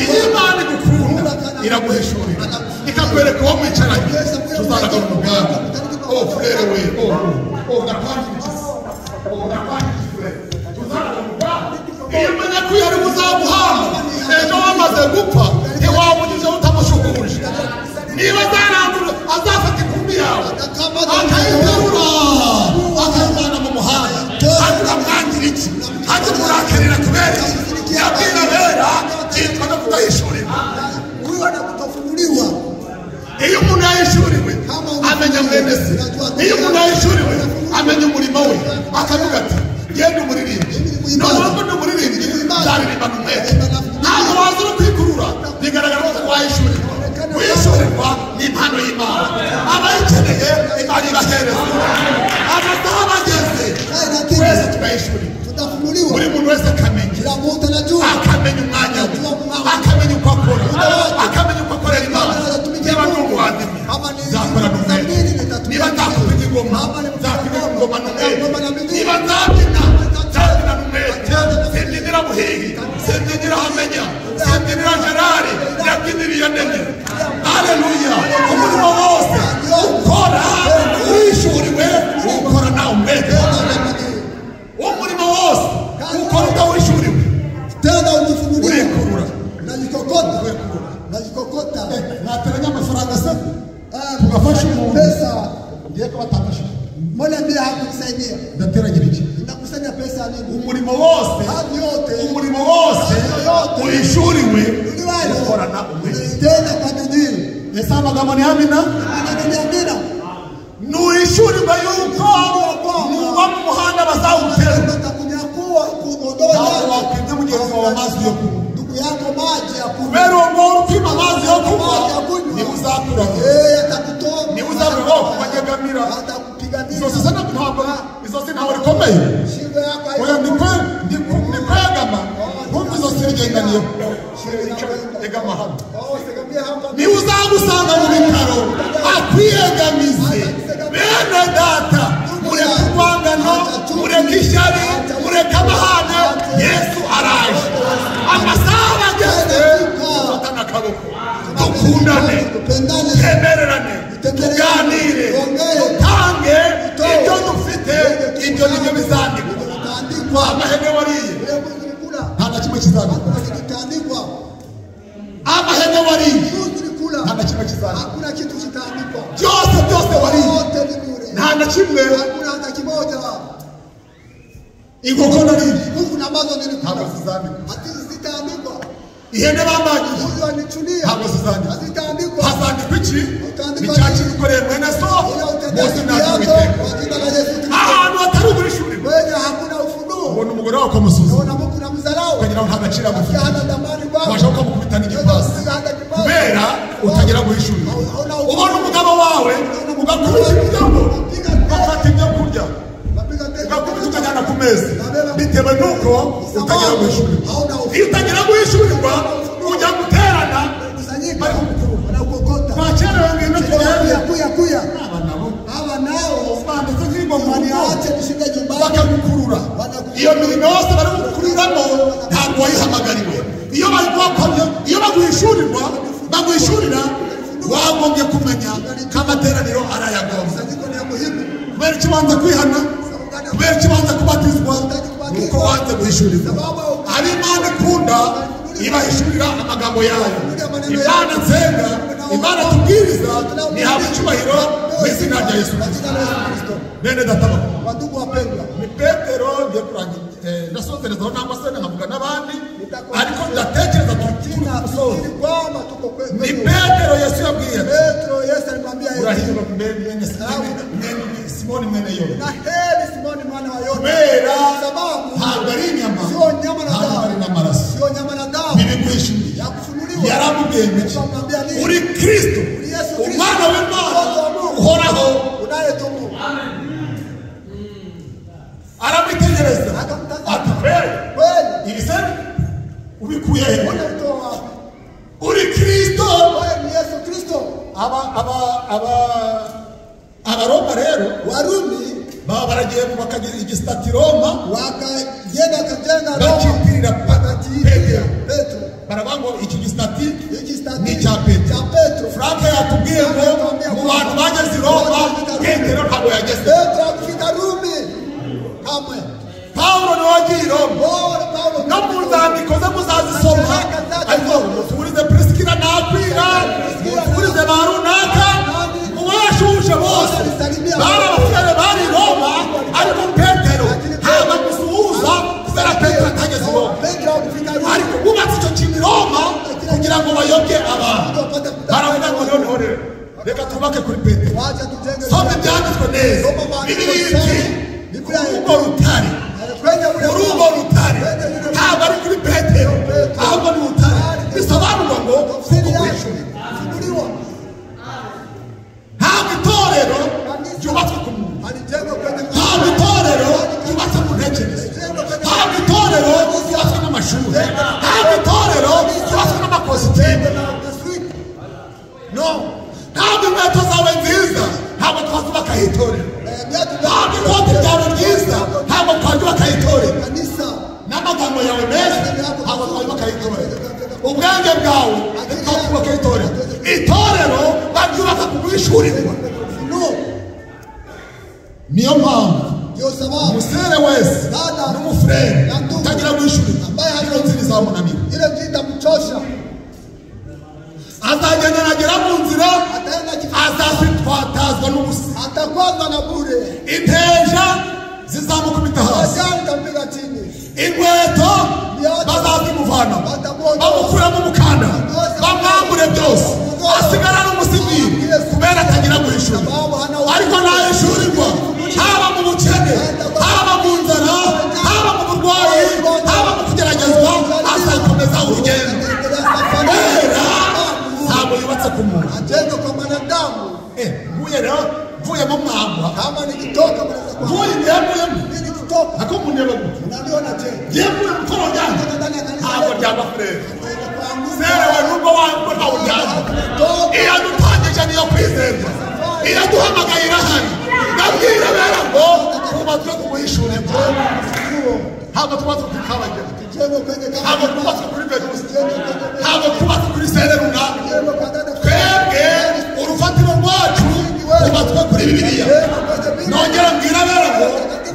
iyo Imana igukunda iraguhishurira ikakwereka uwo mwicaranye tuzaraga mu mugambi frere we tuzaraga mu mugambi iyo umenya ko yari buzaguhamba ejo wamaze gupfa ntiwamugije utamushuhuje niba zarandura azafata ikumbi yawe akayiterura akayivana mu muhanda hanyura mwangira iki hajya murakerera kubera iki yabwira bera cyitwa no kudahishurira iyo umuntu yahishuriwe amenya mwene se iyo umuntu yahishuriwe amenya umurimo we akavuga ati genda umuririmbyi noneho ngo umuririmbyi nzaririmba n'umwete ntabwo waza no kwikurura bigaragara ko wahishuriwe wishyurirwa ni impano y'Imana abayikeneye Imana ibahereza amasaha bageze twese tugahishurira buri muntu wese akamenya umwanya we akamenya uko akora akamenya uko akorera Imana niba ndi umuvandimwe nzakora n'umwete niba nzakupiga ingoma nzapiga ingoma n'umwete niba nzabyina n'umwete simbyinira Buhihi simbyinira Hamenya simbyinira Gerari yabyiniriye nene haleluya umurimo wose ukora wishuriwe ukora nawe umwete umurimo wose ukora utawishuriwe tena ujifungulie urekurura najikokota nateranya amafaranga se tugafasha umuntu pesa ngiye kubatafasha mbona ndiye hakunisaidia ndateranya iki ndakusanya pesa nini umurimo wose urishuriwe ukorana umwete tena kwa bidii esa amagambo ni amina nuishurirwa yuko nuba mu muhanda bazawutera batakunyakuwa kuondoa wakwibye mugenzi wawe amazi yo kunywa ndugu yako maji ya kunywa kubera ngo upima amazi yo kunywa ni uzakura atakutoa ni uzakura kubanyagamira atakupiganisha izo sasa ntabwo izo sinabwo rikomeye shingo yako oya ni kwegama kumva izo sirigendaniye egama hano ni uzagusanga mu bitaro akwiyegamize bene data mureke urwangano mureke ishyari mureke amahane Yesu araje amasaha ageze fatana akaboko dukundane twemererane tuganire dutange ibyo dufite ibyo nibyo bizandikwa amahene wariye nta na kimwe kizandikwa amahene wariye nta na kimwe kizandikwa hakuna kitu kitaandikwa byose wariye nta na kimwe hakuna hata kimoja inkoko nariye huku na mazo ntabwo zizandikwa zitaandikwa ihene bambagije huyu anichunia ntabwo zizandikwa zitaandikwa hazandikwa iki ni cya kintu ukoreye mwene so bose ntacyo witeka ahantu hatari uburishurirwa wewe hakuna ufunuo ubona umugore wawe ukamusuza unaona Mungu na mzalao ukagira ngo nta gaciro amufite hana dhamani kwako washaka ukamukubita n'igipasi kubera utagira guhishurirwa ubona umugabo wawe ugakubita ibiryo ugafata ibyo kurya ugakubita ukajyana ku meza bitewe n'uko utagira guhishurirwa iyo utagira guhishurirwa ujya guterana bari kugukurura twakerewe ngwino tugende kuya aba nabo banditse nk'ingoma bakagukurura iyo mirimo yose bari gukuriramo ntabwo wayihamagariwe iyo baguhishurirwa baguhishurira wagombye kumenya ko amateraniro arayagombye kubera icyo wanze kwihana kubera icyo wanze kubatizwa nuko wanze guhishurirwa hari Imana ikunda ibahishurira amagambo yayo. Imana nsenga, Imana tubwiriza nihabwe icyubahiro mu izina rya Yesu Kristo. Bene databa Wadugu wapendwa, ni Petero ngiye kurangira ndasozerezaho nangwa se nkavuga n'abandi ariko ndatekereza tutina ili kwamba tuko kwetu. ni Petero Yesu yabwiye Petro Yesu alimwambia urahirwa kumene Simoni mwene Yona na heri Simoni mwana wa Yona. kubera Sababu ntabwo ari inyama sio nyama na ntabwo ari damu. n'amaraso Sio nyama na damu. bibigwishuriye Ya kufunuliwa. yaramubwiye iki Akamwambia nini? uri Kristo Yesu Kristo. umwana w'Imana uhoraho. Unayetumu. Aramwitegereza Akamtazama. ati kweli Kweli. ibise ubikuye he Unatoa wapi? uri Kristo. Wewe ni Yesu Kristo. Abaroma rero Warumi baba baragiye mu bakagira igisitati Roma wakajenga kajenga bakitirira Petro. Petro. baravuga ngo iki gisitati Hiki stati ni icya Petero. cha Petro. Frank yatubwiye ngo mu bantu bageze i Roma Petero ntabwo yageze. Petro akifika Rumi kamwe. Pawulo niwe wagiye i Roma Paulo no mu nzandiko ze muzazisoma ariko muturize Priskila na Akwila muturize ba runaka mubashuje bose bari abasirikare bari i Roma ariko Petero ntabwo amusuhuza kubera Petero atageze i Roma Petro akifika Rumi ariko bubatse icyo kintu i Roma kugira ngo bayobye abantu baravuga ngo noneho rero reka twubake kuri Petero. wacha tujenge. Soma ibyanditswe neza Bibiliya iti urugo rutare Kwenye ule muri urwo rutare ntabwo ari kuri Petero ahubwo ni urutare bisobanurwa ngo siri kuko yake. kwishuri Funuliwa. ntabwo itorero ryubatswe ku muntu Alijengwa kwenye ntabwo itorero ryubatswe mu ntekerezo ntabwo itorero ryubatswe n'amashuri ntabwo itorero ryubatswe n'amakositimu no ntabwo inkweto zawe nziza ntabwo twazubaka itorero ntabwo ikoti ryawe ryiza ntabwo twaryubaka itorero kanisa. n'amagambo yawe meza ntabwo twayubaka itorero ubwenge bwawe ntitwakubaka itorero itorero baryubaka ku bwishurirwa. niyo mpamvu Ndio sababu umusere wese n'umufurere utagira bwishurirwa ambaye hariyo nzira izamunanira ile njita mchosha azagenda nagera mu nzira ataenda azazitwatazwa n'ubusa atakwazwa na bure. inteja zizamukubita hasi Ajali tampiga chini. inkweto bazazimuvana bamukuramo umukanda bamwambure byose asigara n'umusivili kubera atagira guhishura ariko ntahishurirwa haba mu bukene haba mu nzara haba mu burwayi haba mu kugeragezwa azakomeza urugendo kubera ntabwo yubatse ku muntu. Ajenga kwa mwanadamu. mvuye rero mvuyemo mwagwa Kama nikitoka mnaweza kwa. mvuye ndiyamuyemo Nikitoka ako mundeba gute unaniona tena. yemuye mukoro ryanjye Ndani ya kanisa. ntabwo ryaba furere Kwangu. serewe nubwo wabwo ntawe ujyanye iyo dutangije niyo kwizerwa iyo duhamagaye irahari ndabwira bera ngo tubatswe ku buhishurirwa ntabwo tubatswe kuri kabagera Jengo kwenye ntabwo tubatswe kuri venusi ntabwo tubatswe kuri sere runaka twebwe urufatiro rwacu tubatswe kuri bibiliya nongera mbwira bera ngo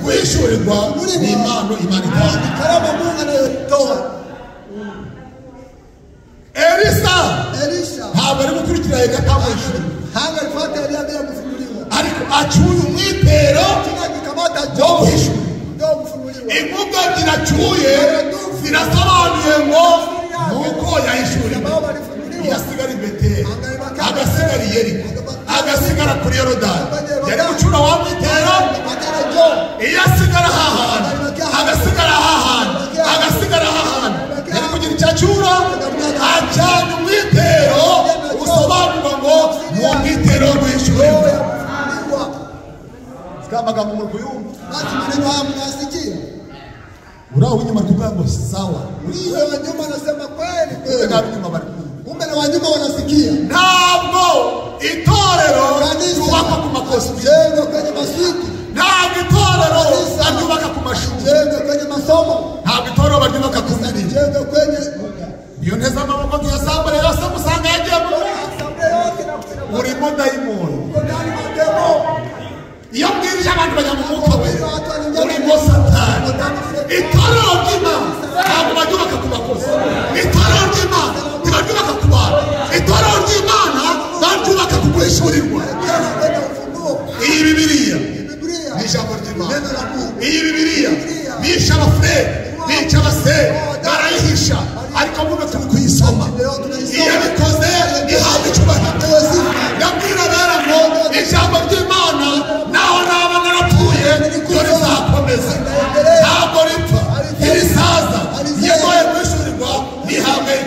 guhishurirwa ni impano Imana itanga. karama Mungu anayotoa. Elisa Elisha ntabwo ari gukurikira Eliya atamwishurirwa hanga alifuata Elia bila kufunuliwa. ariko acuye umwitero Kila kikamata wo Job guhishura. ndio kufunuliwa. Inkuga ziracuye zirasobanuye ngo nuko yahishuriwe Baba alifunuliwa. yasigara i Beteli agasigara i Yeriko agasigara kuri Yorodani yari gucura wa mwitero Pata na Job. iyo asigara hahandi agasigara hahandi agasigara hahandi yari kugira icyo acura acana umwitero usobanurwa ngo ni umwitero w'ishurirwa. Kufunuliwa. amagambo muri kuyumva Basi maneno haya mnasikia? uraho inyuma tuvuga ngo sawa Ule wa nyuma anasema kweli ese kweli. nabi inyuma bari Kumbe na wa nyuma wanasikia. ntabwo itorero ryubakwa ku makosa Jengo kwenye maswiti. ntabwo itorero baryubaka ku mashuri Jengo kwenye masomo. ntabwo itorero baryubaka ku ndirimbo Jengo kwenye iyo nteze amaboko tuyasambure yose musanga yagiye mu urimo dayimoni ndani matemo. iyo mbwirije abantu bajya mu mwuka we urimo satani itorero ry'Imana ntabwo baryubaka ku makosa itorero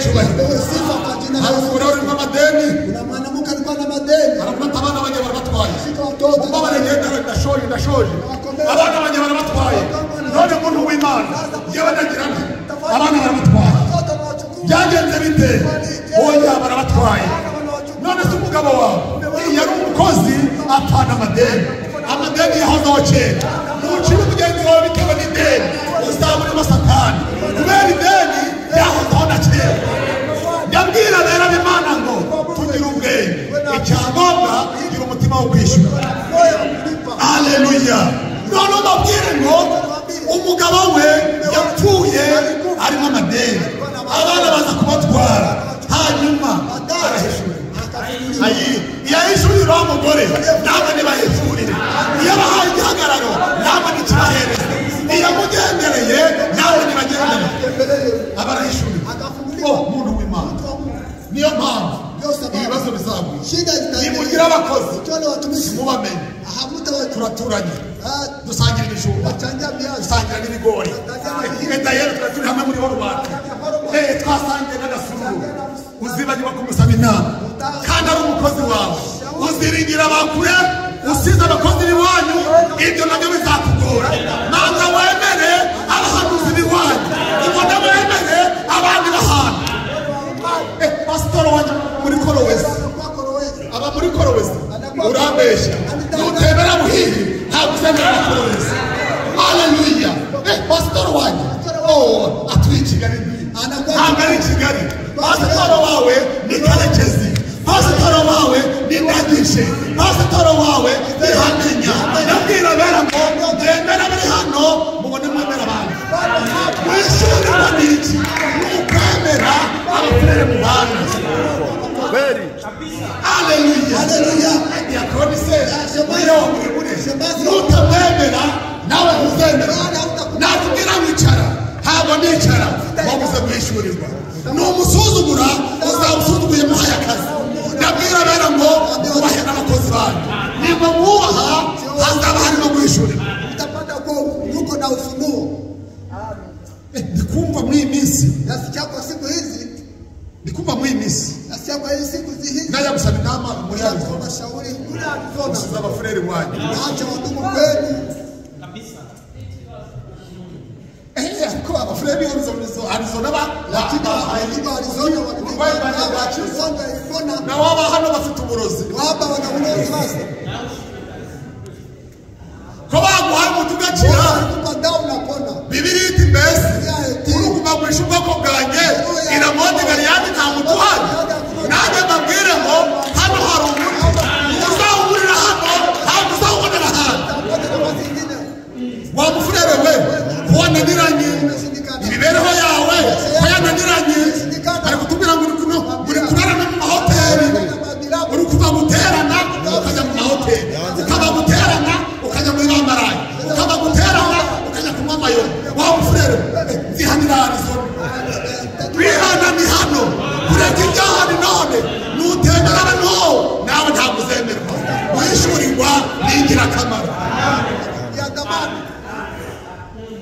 icyubahiro. Apewe sifa kwa jina la Hari Yesu. umugore urimo amadeni, Kuna mwanamke alikuwa na madeni. aramufata abana banjye barabatwaye. Shika watoto. Umva baragenda ndashoje. Abana banjye barabatwaye. None muntu w'Imana yewe ndagira nti abana barabatwaye. Watoto wanachukua. Byagenze bite? Oya barabatwaye. None se umugabo wawe yari umukozi apana amadeni. Amadeni yahozeho kera. Nucira mugenzi wawe bitewe n'ideni uzabura Satani. Kubera ideni yahozeho na kera. Yabwira rero Imana ngo tugira ubwenge. Icyangombwa tugira umutima wo kwishyura. Haleluya. None mbabwire ngo umugabo we yapfuye arimo amadeni. Abana baza kubatwara. Hanyuma arahishura. Yahishurira wa mugore namwe ntibahishurire. Iyo abahaye igihagararo namwe ntikibahereze. Iyo amugendereye nawe ntibagendereye. Abarahishurira. Muntu w'Imana. Niyo mpamvu ibibazo bizagwira. Nimugira abakozi mubamenye. Turaturanye. Dusangira ibijumba. Dusangira n'ibigori. Dayeri turi hamwe muri Horwati. Twasangiye n'agasururu. Uzibagirwa kumusaba inama. Kandi ari umukozi wawe. Uziringira abakure. Usize abakozi b'iwanyu. Ibyo nabyo bizakugora. Nanga wemere abahanuzi b'iwanyu. Ubona wemere abandi bahana. Pasitoro wanjye muri Korowezi. Aba muri Korowezi. Urambeshya. Nutemera muhihi. Ntabwo uzemera Korowezi. Haleluya. Pasitoro wanjye. Atuye i Kigali. Ntabwo ari i Kigali. Pasitoro wawe ni Karekezi. Pasitoro wawe ni Ndagishe. Pasitoro wawe ni Hamenya. Ndabwira bera ngo ndemera bari hano mubone mwemera abantu. Wishyurirwa n'iki? Nukwemera abafurere mu bana. Haleluya. Haleluya. Yakoni se nutamwemera nawe uzemera. Nakubwira wicara ntabwo nicara wabuze guhishurirwa. Numusuzugura uzawusuzuguye muhaye akazi. Ndabwira bera ngo ubahe n'abakozi banyu. Niba mwubaha hazaba harimo guhishurirwa. Utapata kuko na ufunuo. Ndikumva muri iyi minsi. Nasikia kwa siku hizi. Ndikumva muri iyi minsi. Nasikia kwa hizi siku hizi. Najya gusaba inama muri Arizona. Mashauri kule Arizona. Usize abafurere wanyu. Naacha wadumu kwenu. Ko abafurere Arizona ba. Lakini Arizona Arizona na waba hano bafite uburozi. Waba wana ulozi basi. Ko baguhaye umuti ugakira. Bibiri iti mbese uri kumagurisha ubwoko bwanjye iramonde Galiyani nta muti uhari. Nanjye mbabwire ngo hano hari umuti uzawuburira hano ntabwo uzawubonera hano. Wa mufurere we wananiranye imibereho yawe ko yananiranye ari kutubwira ngo uri kurarana mu mahoteli. Uri kuva guterana ukajya mu mahoteli. Ukaba guterana ukajya muri bamarayi. Ukaba guterana ukajya kunywa amayo. Wa mufurere zihanira Arizona. Kwihana ni hano. Kureka ibyaha ni none. Nutemera abantu nawe ntabwo uzemerwa. Wishyurirwa ni ingirakamaro.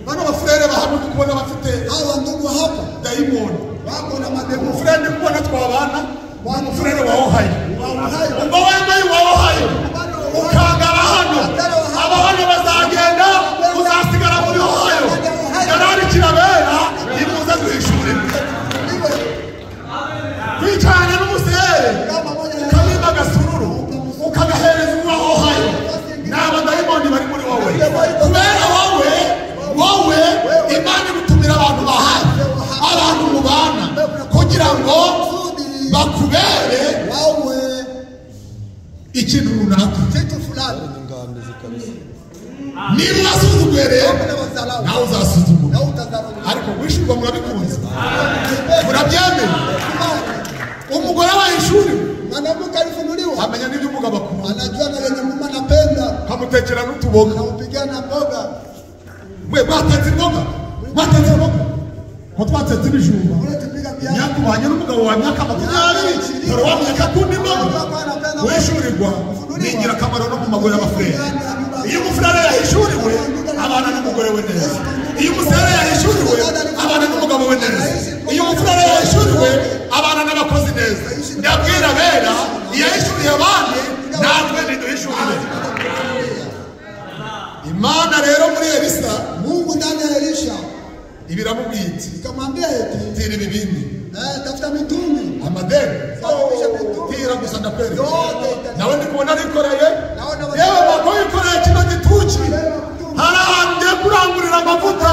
Bano bafurere bahamwe kubona bafite Hawa ndugu hapa. dayimoni. Wako na mademu. Umufurere kubona twabana. Umufurere wa Ohio. Umva wemeye wa Ohio. Ukangara hano. Aba hano bazagenda uzasigara muri Ohio. Yarari kirabera imuze duhishurirwa. Kwicarana n'umusere ukamwima agasururu ukagahereza uwa Ohio. Naba dayimoni bari muri wowe. Kubera wowe Imana igutumira abantu bahaye. Abantu mubana kugira ngo bakubere Wawe ikintu runaka. kitu fulani. Niba urasuzuguye rero nawe uzasuzugura. Na utazarau. Ariko wishyurwa murabikunze. Murabyemeye. Umugore wahishuriwe Mwanamke alifunuliwa. amenya n'ibyo umugabo akunda. Anajua na lenye Mungu anapenda. Kamutekera n'utuboga. Anapigana mboga. Mwe mwatetse imboga. Mwatetse imboga. Ko twatetse ibijumba. Tupiga pia. Nyakubahanye n'umugabo wa myaka 20. Dore wamenye akunda imboga. Wishyurirwa ni ingirakamaro no mu maguru y'abafurere. Iyo umufurere yahishuriwe abana n'umugore we neza. Iyo umusere yahishuriwe abana n'umugabo we neza. Iyo umufurere yahishuriwe ndabwira bera iyahishuriye abandi natwe ntiduhishurire. Imana rero muri Elisa, Mungu ndani ya Elisha ibiramubwira ikamwambia eti tira ibibindi tafuta mitungi amadeni tira gusa ndakwereka nawe ndi kubona arikoreye yewe bako yikoreye kino gituki harambye kurangurira amavuta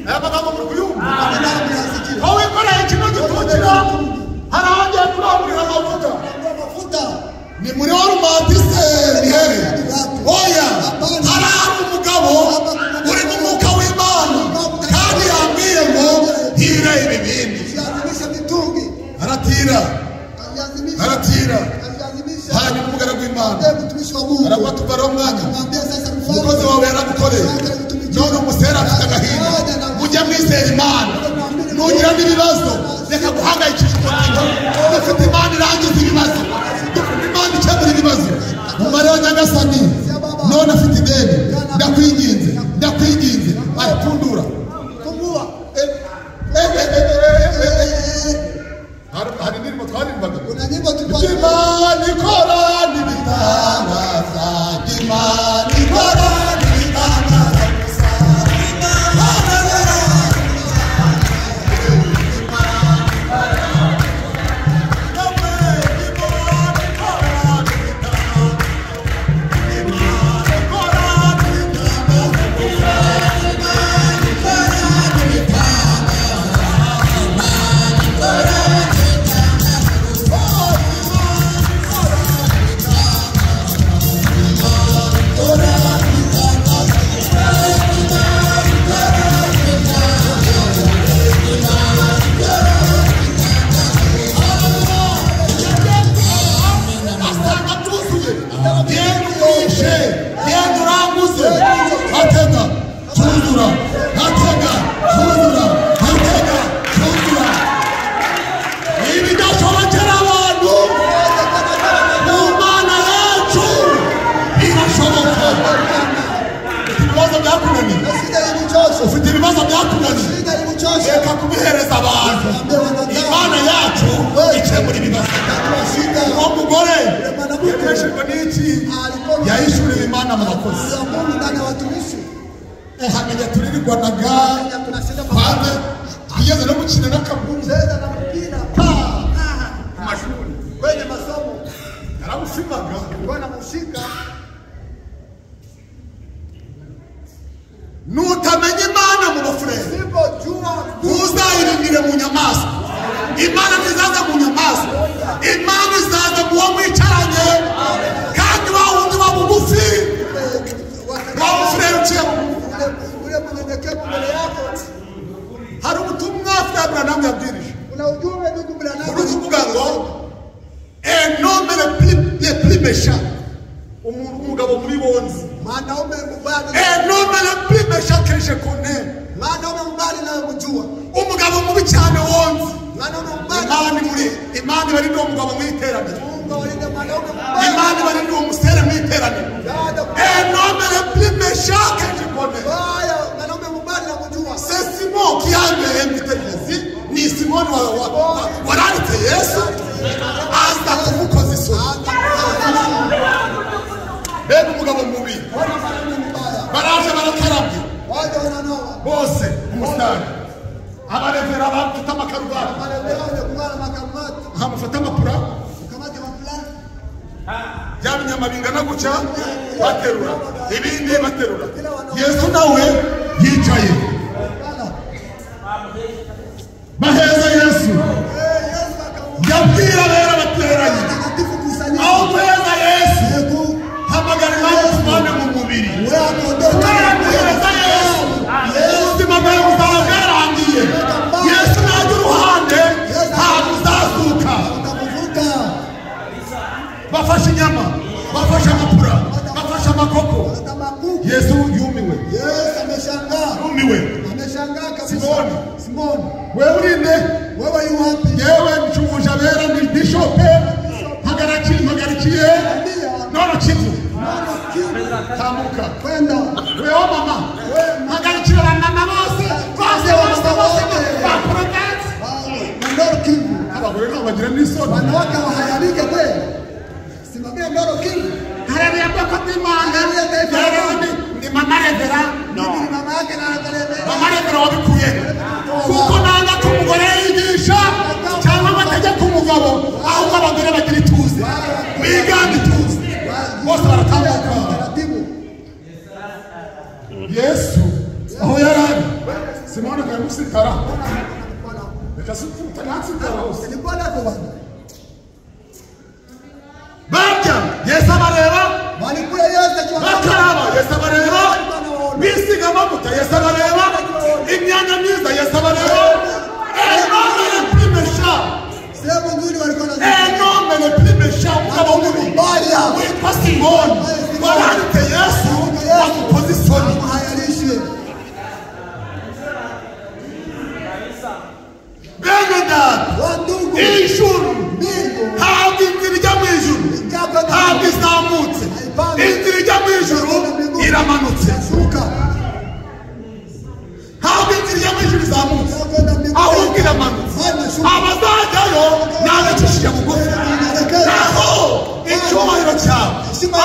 aya magambo muri kuyumva aho wikoreye kino gituki harambye kurangurira amavuta ni muri Orumantise nihere oya hari umugabo uri mu mwuka w'Imana kandi yambwiye ngo tira ibibindi aratira hanyuma umugaragu w'Imana aragwa tubara umwanya umukozi wawe yaragukoreye none umusera afite agahinda mujya mwizera Imana nugira n'ibibazo reka guhangayikisha umutima dufite Imana irangiza ibibazo dufite Imana ikemura ibibazo umubare wa Nyagasani none afite ideni ndakwinginze arapfundura hari indirimbo twarimbaga Imana ikora n'ibitangaza Imana ikora n'ibitangaza ufite ibibazo byakunaniye reka kubihereza abantu. Imana yacu ikemura ibibazo. Uwo mugore yabeshejwe n'iki yahishuriwe Imana mu bakozi hamenya turirirwanaga hanze tugeze no gukina n'akabunze ku mashuri kwenye masomo yaramushimaga wanamushika. Nutamenya Imana mu bafurere ntuzayirindire mu nyamaswa. Imana ntizaza mu nyamaswa, Imana izaza mu wo mwicaranye kandi wa wundi wa bugufi wa bufurere uciye hari ubutumwa Fred Branham yabwirije uruvuga ngo un homme le plus méchant, umugabo muri bonzi un homme le plus méchant que je connais, umugabo mubi cyane wonzi. Imana bari no mugabo mwiteranire, Imana bari no musere mwiteranire. Un homme le plus méchant que je connais, c'est Simon qui a invité Jésus. Ni Simon wararite Yesu aza kumukoza isoni. Bega umugabo mubi baraje barakarabye bose umusitari abarevera bafite amakaruvati hamufata amapura by'inyama bingana gutya baterura ibindi baterura. Yesu nawe yicaye baheza Yesu yabwira bera bateranye aho baheza Yesu hamagarira ubuzima mu mubiri baheza Yesu ubuzima bwawe buzaba bwarangiye. Yesu najya uruhande ntabwo uzazuka. Bafashe inyama, bafashe amapura, bafashe amakoko. Yesu yumiwe, yumiwe. Simoni, wewe urinde, yewe ncumuje abera ni bishope mpagarikiye none kivu tamuka wewe mama mpagarikira abana bose baprotect abagore bagira n'isoni. Wanawake hawahayalike kweli. Simamia mbaro kingi. Harariambia kwa Imana yaroni ni mama Revera. Mimi ni mama yake na Revera. Mama Revera wabikuye. Kuko nanga kumugore yigisha cyangwa amategeko umugabo ahubwo abagore bagira ituze. Bigana ituze. Bose baratambuka. Yesu aho yarari. Simona kamusitara. Bekasuta natsitara hose. Ni bwana kwa bwana. Bajya Yesu abareba. Walikuwa Yesu kwa Bakaraba Yesu abareba. Bisiga amavuta Yesu abareba. Imyanya myiza Yesu abareba. Enomele primesha. sehemu nzuri walikuwa na Enomele primesha ukaba mubi. Baya. Witwa Simoni. Wararite Yesu wakuposisoni. Hayalishi. Benedad. Wandugu. Ijuru. Mbingu. Ntabwo inzira ijya mu ijuru. Ntabwo izamutse. Inzira ijya mu ijuru iramanutse. Suka. Ntabwo inzira ijya mu ijuru izamutse. Ahubwo iramanutse. Abazajyayo ni abicishije bugufi. Naho icyubahiro cyawe,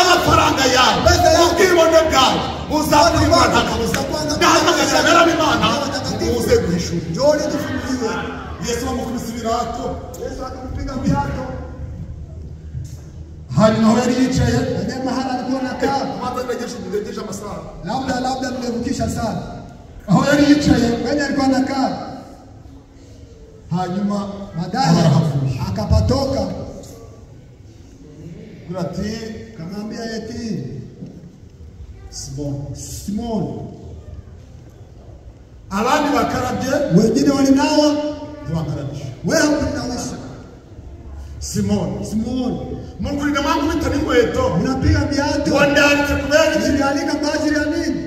amafaranga yawe, ubwibone bwawe buzakwimana nta kabuza. Ndahamagarira Imana muze guhishura. Njoni tufunguliwe. Yesu bamukubise ibirato. Yesu akampiga viatu. Hanyuma aho yari yicaye Ndiye mahala alikuwa anakaa. maze ndegeje amasaha. Labda mmevukisha sana. Aho yari yicaye Kwenye alikuwa anakaa. hanyuma Baadaye akapatoka. ati Kamwambia eti Simoni abandi bakarabye wengine walinawa, ntibakarabye. wewe hukuninawisha. Simoni mukurinde mwangu bitari inkweto Unapiga viatu. wandaritse kubera iki? Ulialika kwa ajili ya nini?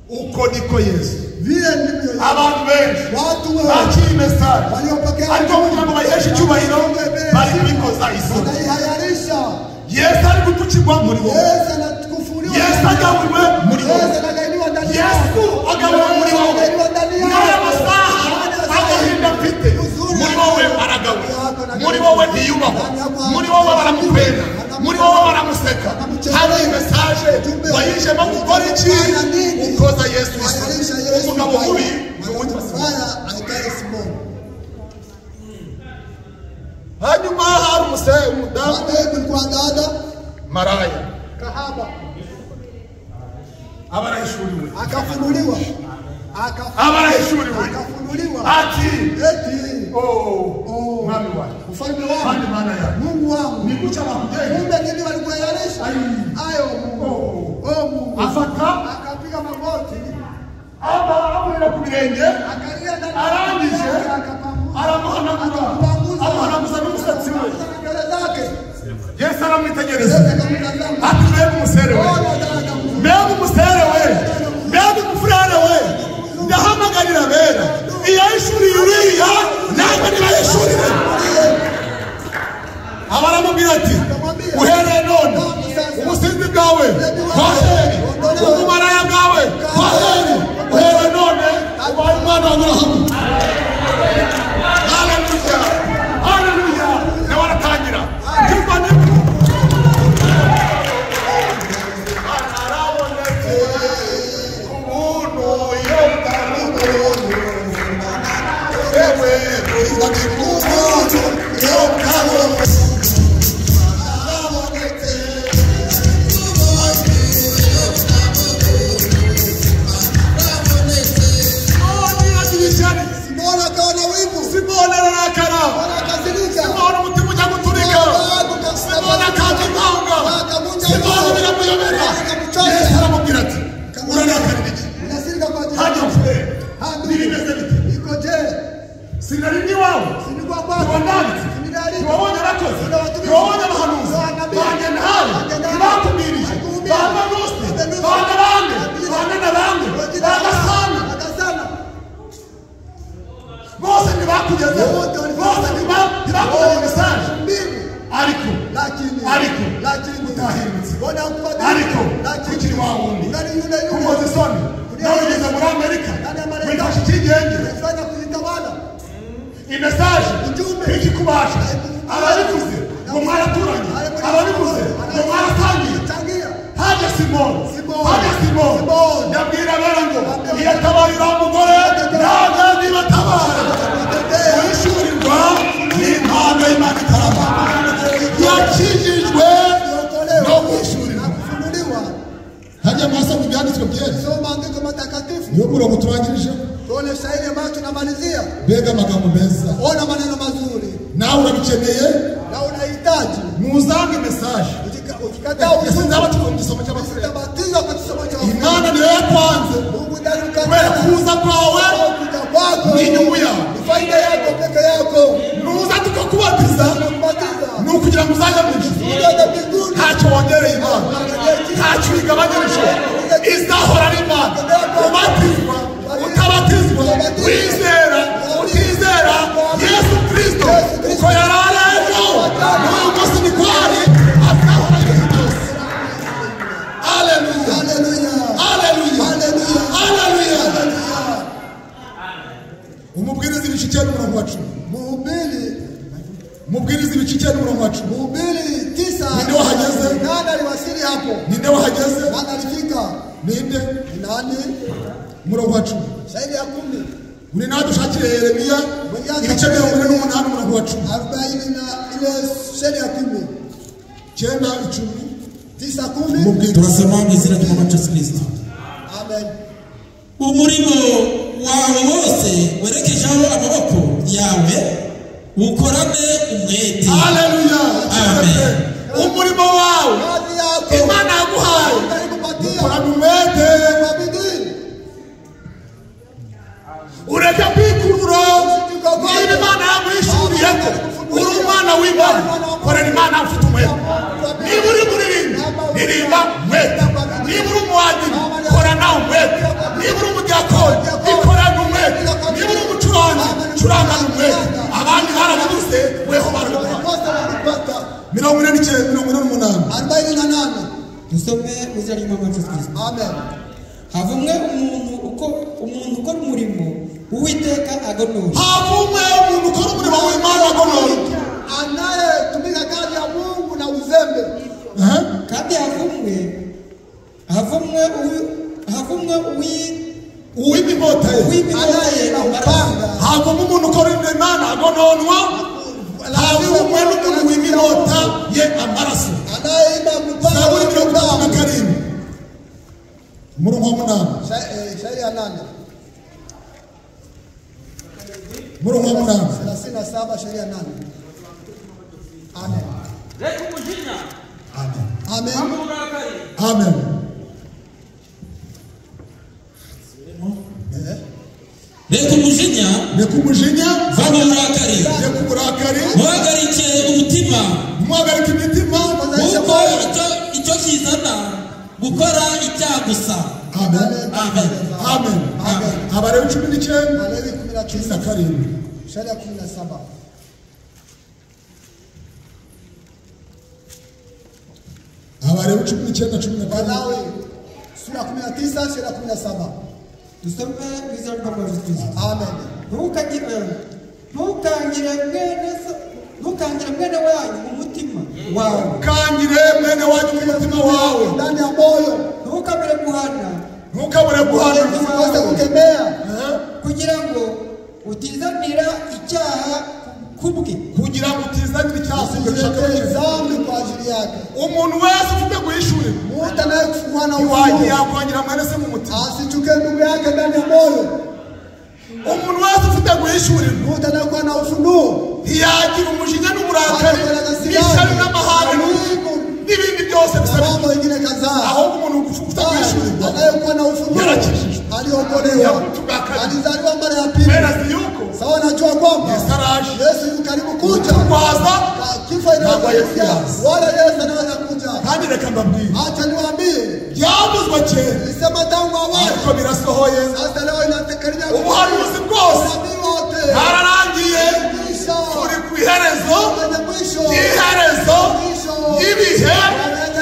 Uko niko Yesu Vile ndivyo Yesu. abantu benshi Watu wewe bakiri mesaje waliopokea ariko kugira ngo baheshe icyubahiro bari kubikoza isoni. wanaihayarisha. Yesu ari gutukirwa muri wowe. Yesu anatukufuriwa. Yesu agaburiwe muri wowe. Yesu anagaidiwa ndani yako. Yesu agaburiwe muri wowe. Anagaidiwa ndani yako. n'aya masaha agahinda mfite muri wowe aragawe. Muri wowe ntiyubahwa. Muri wowe baramukwena. Muri wowe baramuseka. Hari mesaje wayijemo gukora iki? Ukoza Yesu isoni. Umugabo mubi ni uwitwa Simoni. Haya aikae Simoni. Hanyuma hari umudamu Baadaye kulikuwa dada maraya kahaba abarahishuriwe. akafunuliwa. Abarahishuriwe Akafunuliwa. ati Eti mwami wanjye ufalme kandi wangu, mana yanjye Mungu wangu. ni guca bakugenda. Kumbe nini walikuwa yarisha? Ayo Mungu. Mungu. Afata Akapiga magoti. aburira ku birenge Akalia ndani. arangije Akapanguza. amuhanaguza n'umusatsi we. Mbele zake. Yesu aramwitegereza Yesu akamtazama. ati mbega umusere we, mbega umusere we, mbega umufurere we, ndahamagarira abera iyahishuriye uriya nanjye nibayishurire. Abaramubwira ati uhereye none ubusinzi bwawe kwaheri, ubumaraya bwawe kwaheri, uhereye none ubaye umwana wa Aburahamu. Haleluya, haleluya. Nawe aratangira arabonetse ubuntu iyo bwabuntu ewe buzanye ubuntu iyo bwabuntu. Simoni akaona wivu. Simoni ararakara. Akazilika. Simoni umutima ujya guturika. Simoni akazimanga. Simoni biramuyobera. Yesu aramubwira ati urarakarira iki? Unasirika kwa ajili Hajya yako. mfure nibimeze bite? Iko je? Sinari ndi wawe Sinikuwa kwako. ntiwandanditse ntiwabonye abakozi ntiwabonye abahanuzi banjye nawe ntibakubwirije banga nusi banga bande banga na bande banga sana bose ntibakugezeho bose ntibakubonye mesaje ariko utahindutse ariko ukiri wa wundi ukoze isoni nawe ugeze muri Amerika wifashe ikigenge ni message iki kubasha arabivuze ngo mwaraturanye arabivuze ngo mwaratangiye haje Simoni yabwira abantu ngo yatabarira umugore ntabwo batabara wishurirwa n'impano y'Imana itarama yakijijwe no kwishurirwa hajya mwasa mu byanditswe byera soma andiko matakatifu niyo murongo turangirije tuone shahidi ambayo tunamalizia mbega amagambo meza ona maneno mazuri nawe urabikeneye na unahitaji muzange message ukikataa usizaba tukumsoma cy'abasore utabatizwa kwa kisomo cha Imana niyo yakwanze Mungu ndani kubera kuza kwawe kuja kwako n'inyungu yawe faida yako peke yako nuza tukakubatiza kubatiza ni ukugira ngo uzaje mu ijuru uzaje mbinguni ntacyo wongereye Imana ntacyo igabanyirije izahora ari Imana ubatizwa utabatizwa wizera utizera Yesu Kristo uko yararejo n'uyu munsi ni kwari azahora ari byose. Haleluya haleluya haleluya umubwiriza ibice cyane umurongo wa 10 mubwiriza ibice cyane umurongo wa 10 ninde wahageze nani aliwasili hapo ninde wahageze nani alifika ninde nani umurongo wa 10 shahidi ya 10 uri nawe dushakire Yeremiya ibice 48 umurongo wa 10 40 na ile shahidi ya 10 9 9 10 turasoma mu izina ry'Umwami Yesu Kristo. amen Umurimo wawe wose werekejeho amaboko yawe ukorane umwete. haleluya Amen. umurimo wawe kazi yako Imana yaguhaye alikupatia ukorana umwete kwa bidii ureke kwikurura niba Imana yamwishuriyeko uri umwana w'Imana korera Imana ufite umwete niba uri ririmba umwete niba uri umuwadini korana umwete niba uri umudiyakoni ikorana umwete niba uri umucuranzi curangana umwete abandi barabibuze weho barabikora kosa walipata 48 48 dusome mu izina ry'Umwami Yesu Kristo. amen havumwe umuntu ukora umurimo Uwiteka agonora. havumwe umuntu ukora umurimo w'Imana agonora anayetumika kazi ya Mungu na uzembe kandi havumwe uw'imibota anayepanga havumwe umuntu ukora Imana agononwa havumwe n'umuntu w'imibota ye amaraso anayeimba Zaburi kupanga 37 umurongo wa 8 shahidi ya 8 umurongo wa 8 37 shahidi ya 8 amen amen amen Reka umujinya reka umujinya va mu burakari reka uburakari muhagarike umutima muhagarike imitima kuko icyo kizana gukora icyaha gusa. amen Amen. amen Abarewi 19 Walewi 19 shahidi ya 17 Abarewi 19 Walawi sura 19 shahidi ya 17 dusome mu izina ry'Umwami Yesu Kristo. amen ntukangire mwene wanyu mu mutima wawe, kangire mwene wanyu mu mutima wawe ndani ya moyo ntukabure guhana ntukabure guhana usikose kukemea kugira ngo utizanira icyaha kubwe. kugira ngo utizanire icyaha usijiletee dhambi kwa ajili yake umuntu wese ufite guhishurira mtu anayekufungua na iwagiye ufunuo yakwangira mwene se mu mutima asichuke ndugu yake ndani ya moyo umuntu wese ufite guhishurira mtu anayekuwa na ufunuo ntiyagira umujinya n'uburakari n'ishyari n'amahane n'ibindi byose na bisa mambo mengine kadhaa ahubwo umuntu ufite guhishurirwa anayekuwa na ufunuo yarakijijwe aliokolewa yakutuka kare alizaliwa mara ya pili kubera azi yuko sawa najua kwamba Yesu araje Yesu yu karibu kuja kwaza kifo inaweza kuja wala Yesu anaweza kuja kandi reka mbabwire acha niwaambie byavuzwe kera nilisema tangu awali ariko birasohoye sasa leo inatekeleza ubuhanuzi bwose unabii wote bwararangiye mwisho turi ku iherezo kwenye mwisho ry'iherezo ry'ibihe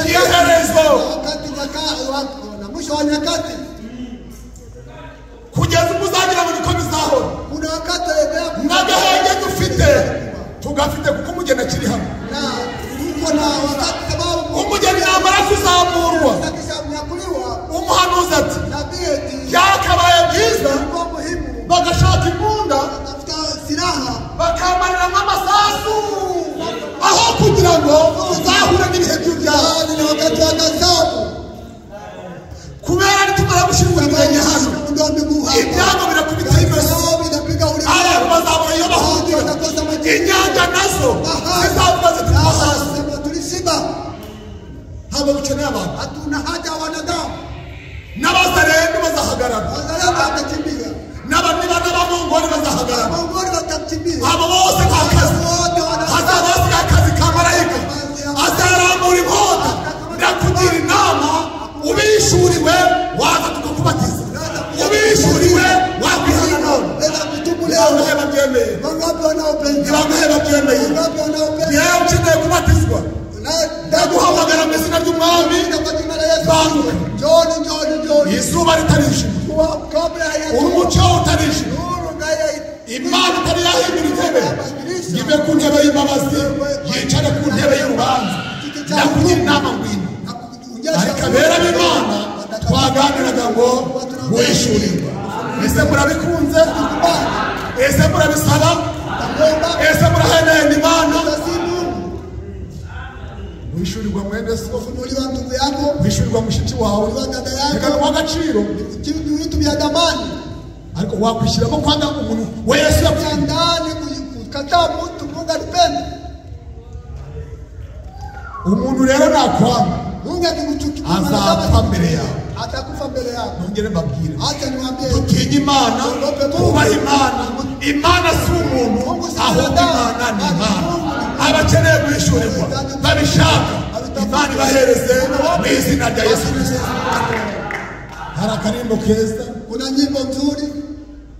ry'iherezo wakati na mwisho wa nyakati kugeza ubwo uzagira ngo niko bizahora kuna wakati n'agahenge inaha bakamarira nk'amasasu aho kugira ngo uzahure n'ibihe by'ibyaha ni wakati wa gazabu kubera nitumara gushyirwa ibirenge hano ibyago birakubita imeze abantu bazabura iyo bahungira inyanja nazo zizavuga ziti hasi ntabwo bikeneye abantu hatuna haja ya wanadamu n'abazarendo bazahagarara n'abaniba n'abamongoli bazahagarara Mongoli watakimbia abo bose nta kazi hazaba hasigaye akazi ka marayika azarambura inkota ndakugira inama ubishuriwe waza tukakubatiza ubishuriwe wakwihana none nibangahe babyemeye nibangahe babyemeye yewe ukeneye kubatizwa ndaguhamagara mu izina ry'umwami banguka izuba ritarijima umucyo utarijima imana itari yahindura intebe ngive ku ntebe y'imbabazi yicare ku ntebe y'urubanza ndakugira inama ngwino ariko abera b'imana twaganiraga ngo wishyurirwa ese murabikunze ese murabisaba ese muraheneye imana wishyurirwa mwene so kufunuliwa ndugu yako wishyurirwa mushiki wawe dada yako reka guha agaciro vitu vya dhamani ariko wakwishyiramo kwanga umuntu we Yesu yapfuye ndani kukataa mtu Mungu alipenda umuntu rero nakwanga Mungu akikuchukia azapfa mbere yawe atakufa mbele yako nongere mbabwire acha niwaambie tutinye imana tubaha imana imana si umuntu ahubwo imana ni imana abakeneye guhishurirwa babishaka imana ibahereze mu izina rya Yesu Kristo hari akarimbo keza kuna nyimbo nzuri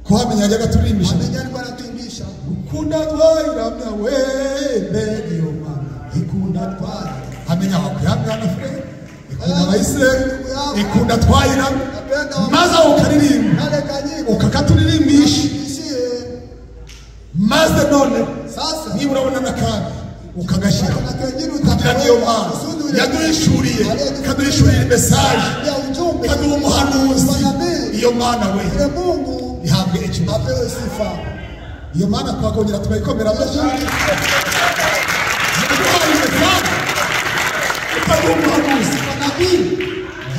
kuhamenya ajyaga turimbisha amejaribu anatuimbisha ukunda twayiramya wende niyo mana ikunda twari amenya wakwihangana fre ikunda abayisirayeli ikunda twayiramya maze ukaririmba kale kanyimbo ukakaturimbisha maze none sasa niba urabona n'akandi ukagashyira kuna kengine kugira niyo mana yaduhishuriye ikaduhishurira mesaje ya ujumbe ikaduha umuhanuzi iyo mana we ile Mungu ihabwe icyubahiro apewe sifa iyo mana twakongera tukayikomera amashyi ikaduha umuhanuzi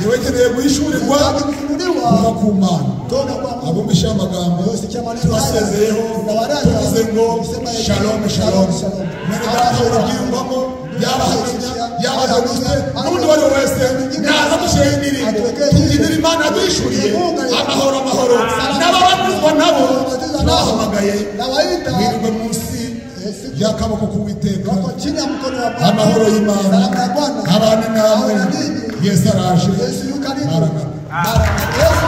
yewe nkeneye guhishurirwa kuva ku mana abumvisha amagambo tubasezeyeho tuvuze ngo shalom shalom mwene data urabyiyumvamo yabahamya yabahanuze n'undi wari wese naza dushyiraho indirimbo tubyinira imana yaduhishuriye amahoro amahoro n'ababatizwa nabo turahamagaye birirwe munsi y'akaboko k'uwiteka chini ya mkono wa Bwana amahoro y'imana abane namwe Yesu araje Yesu yu karibu Baraka. Baraka. Yesu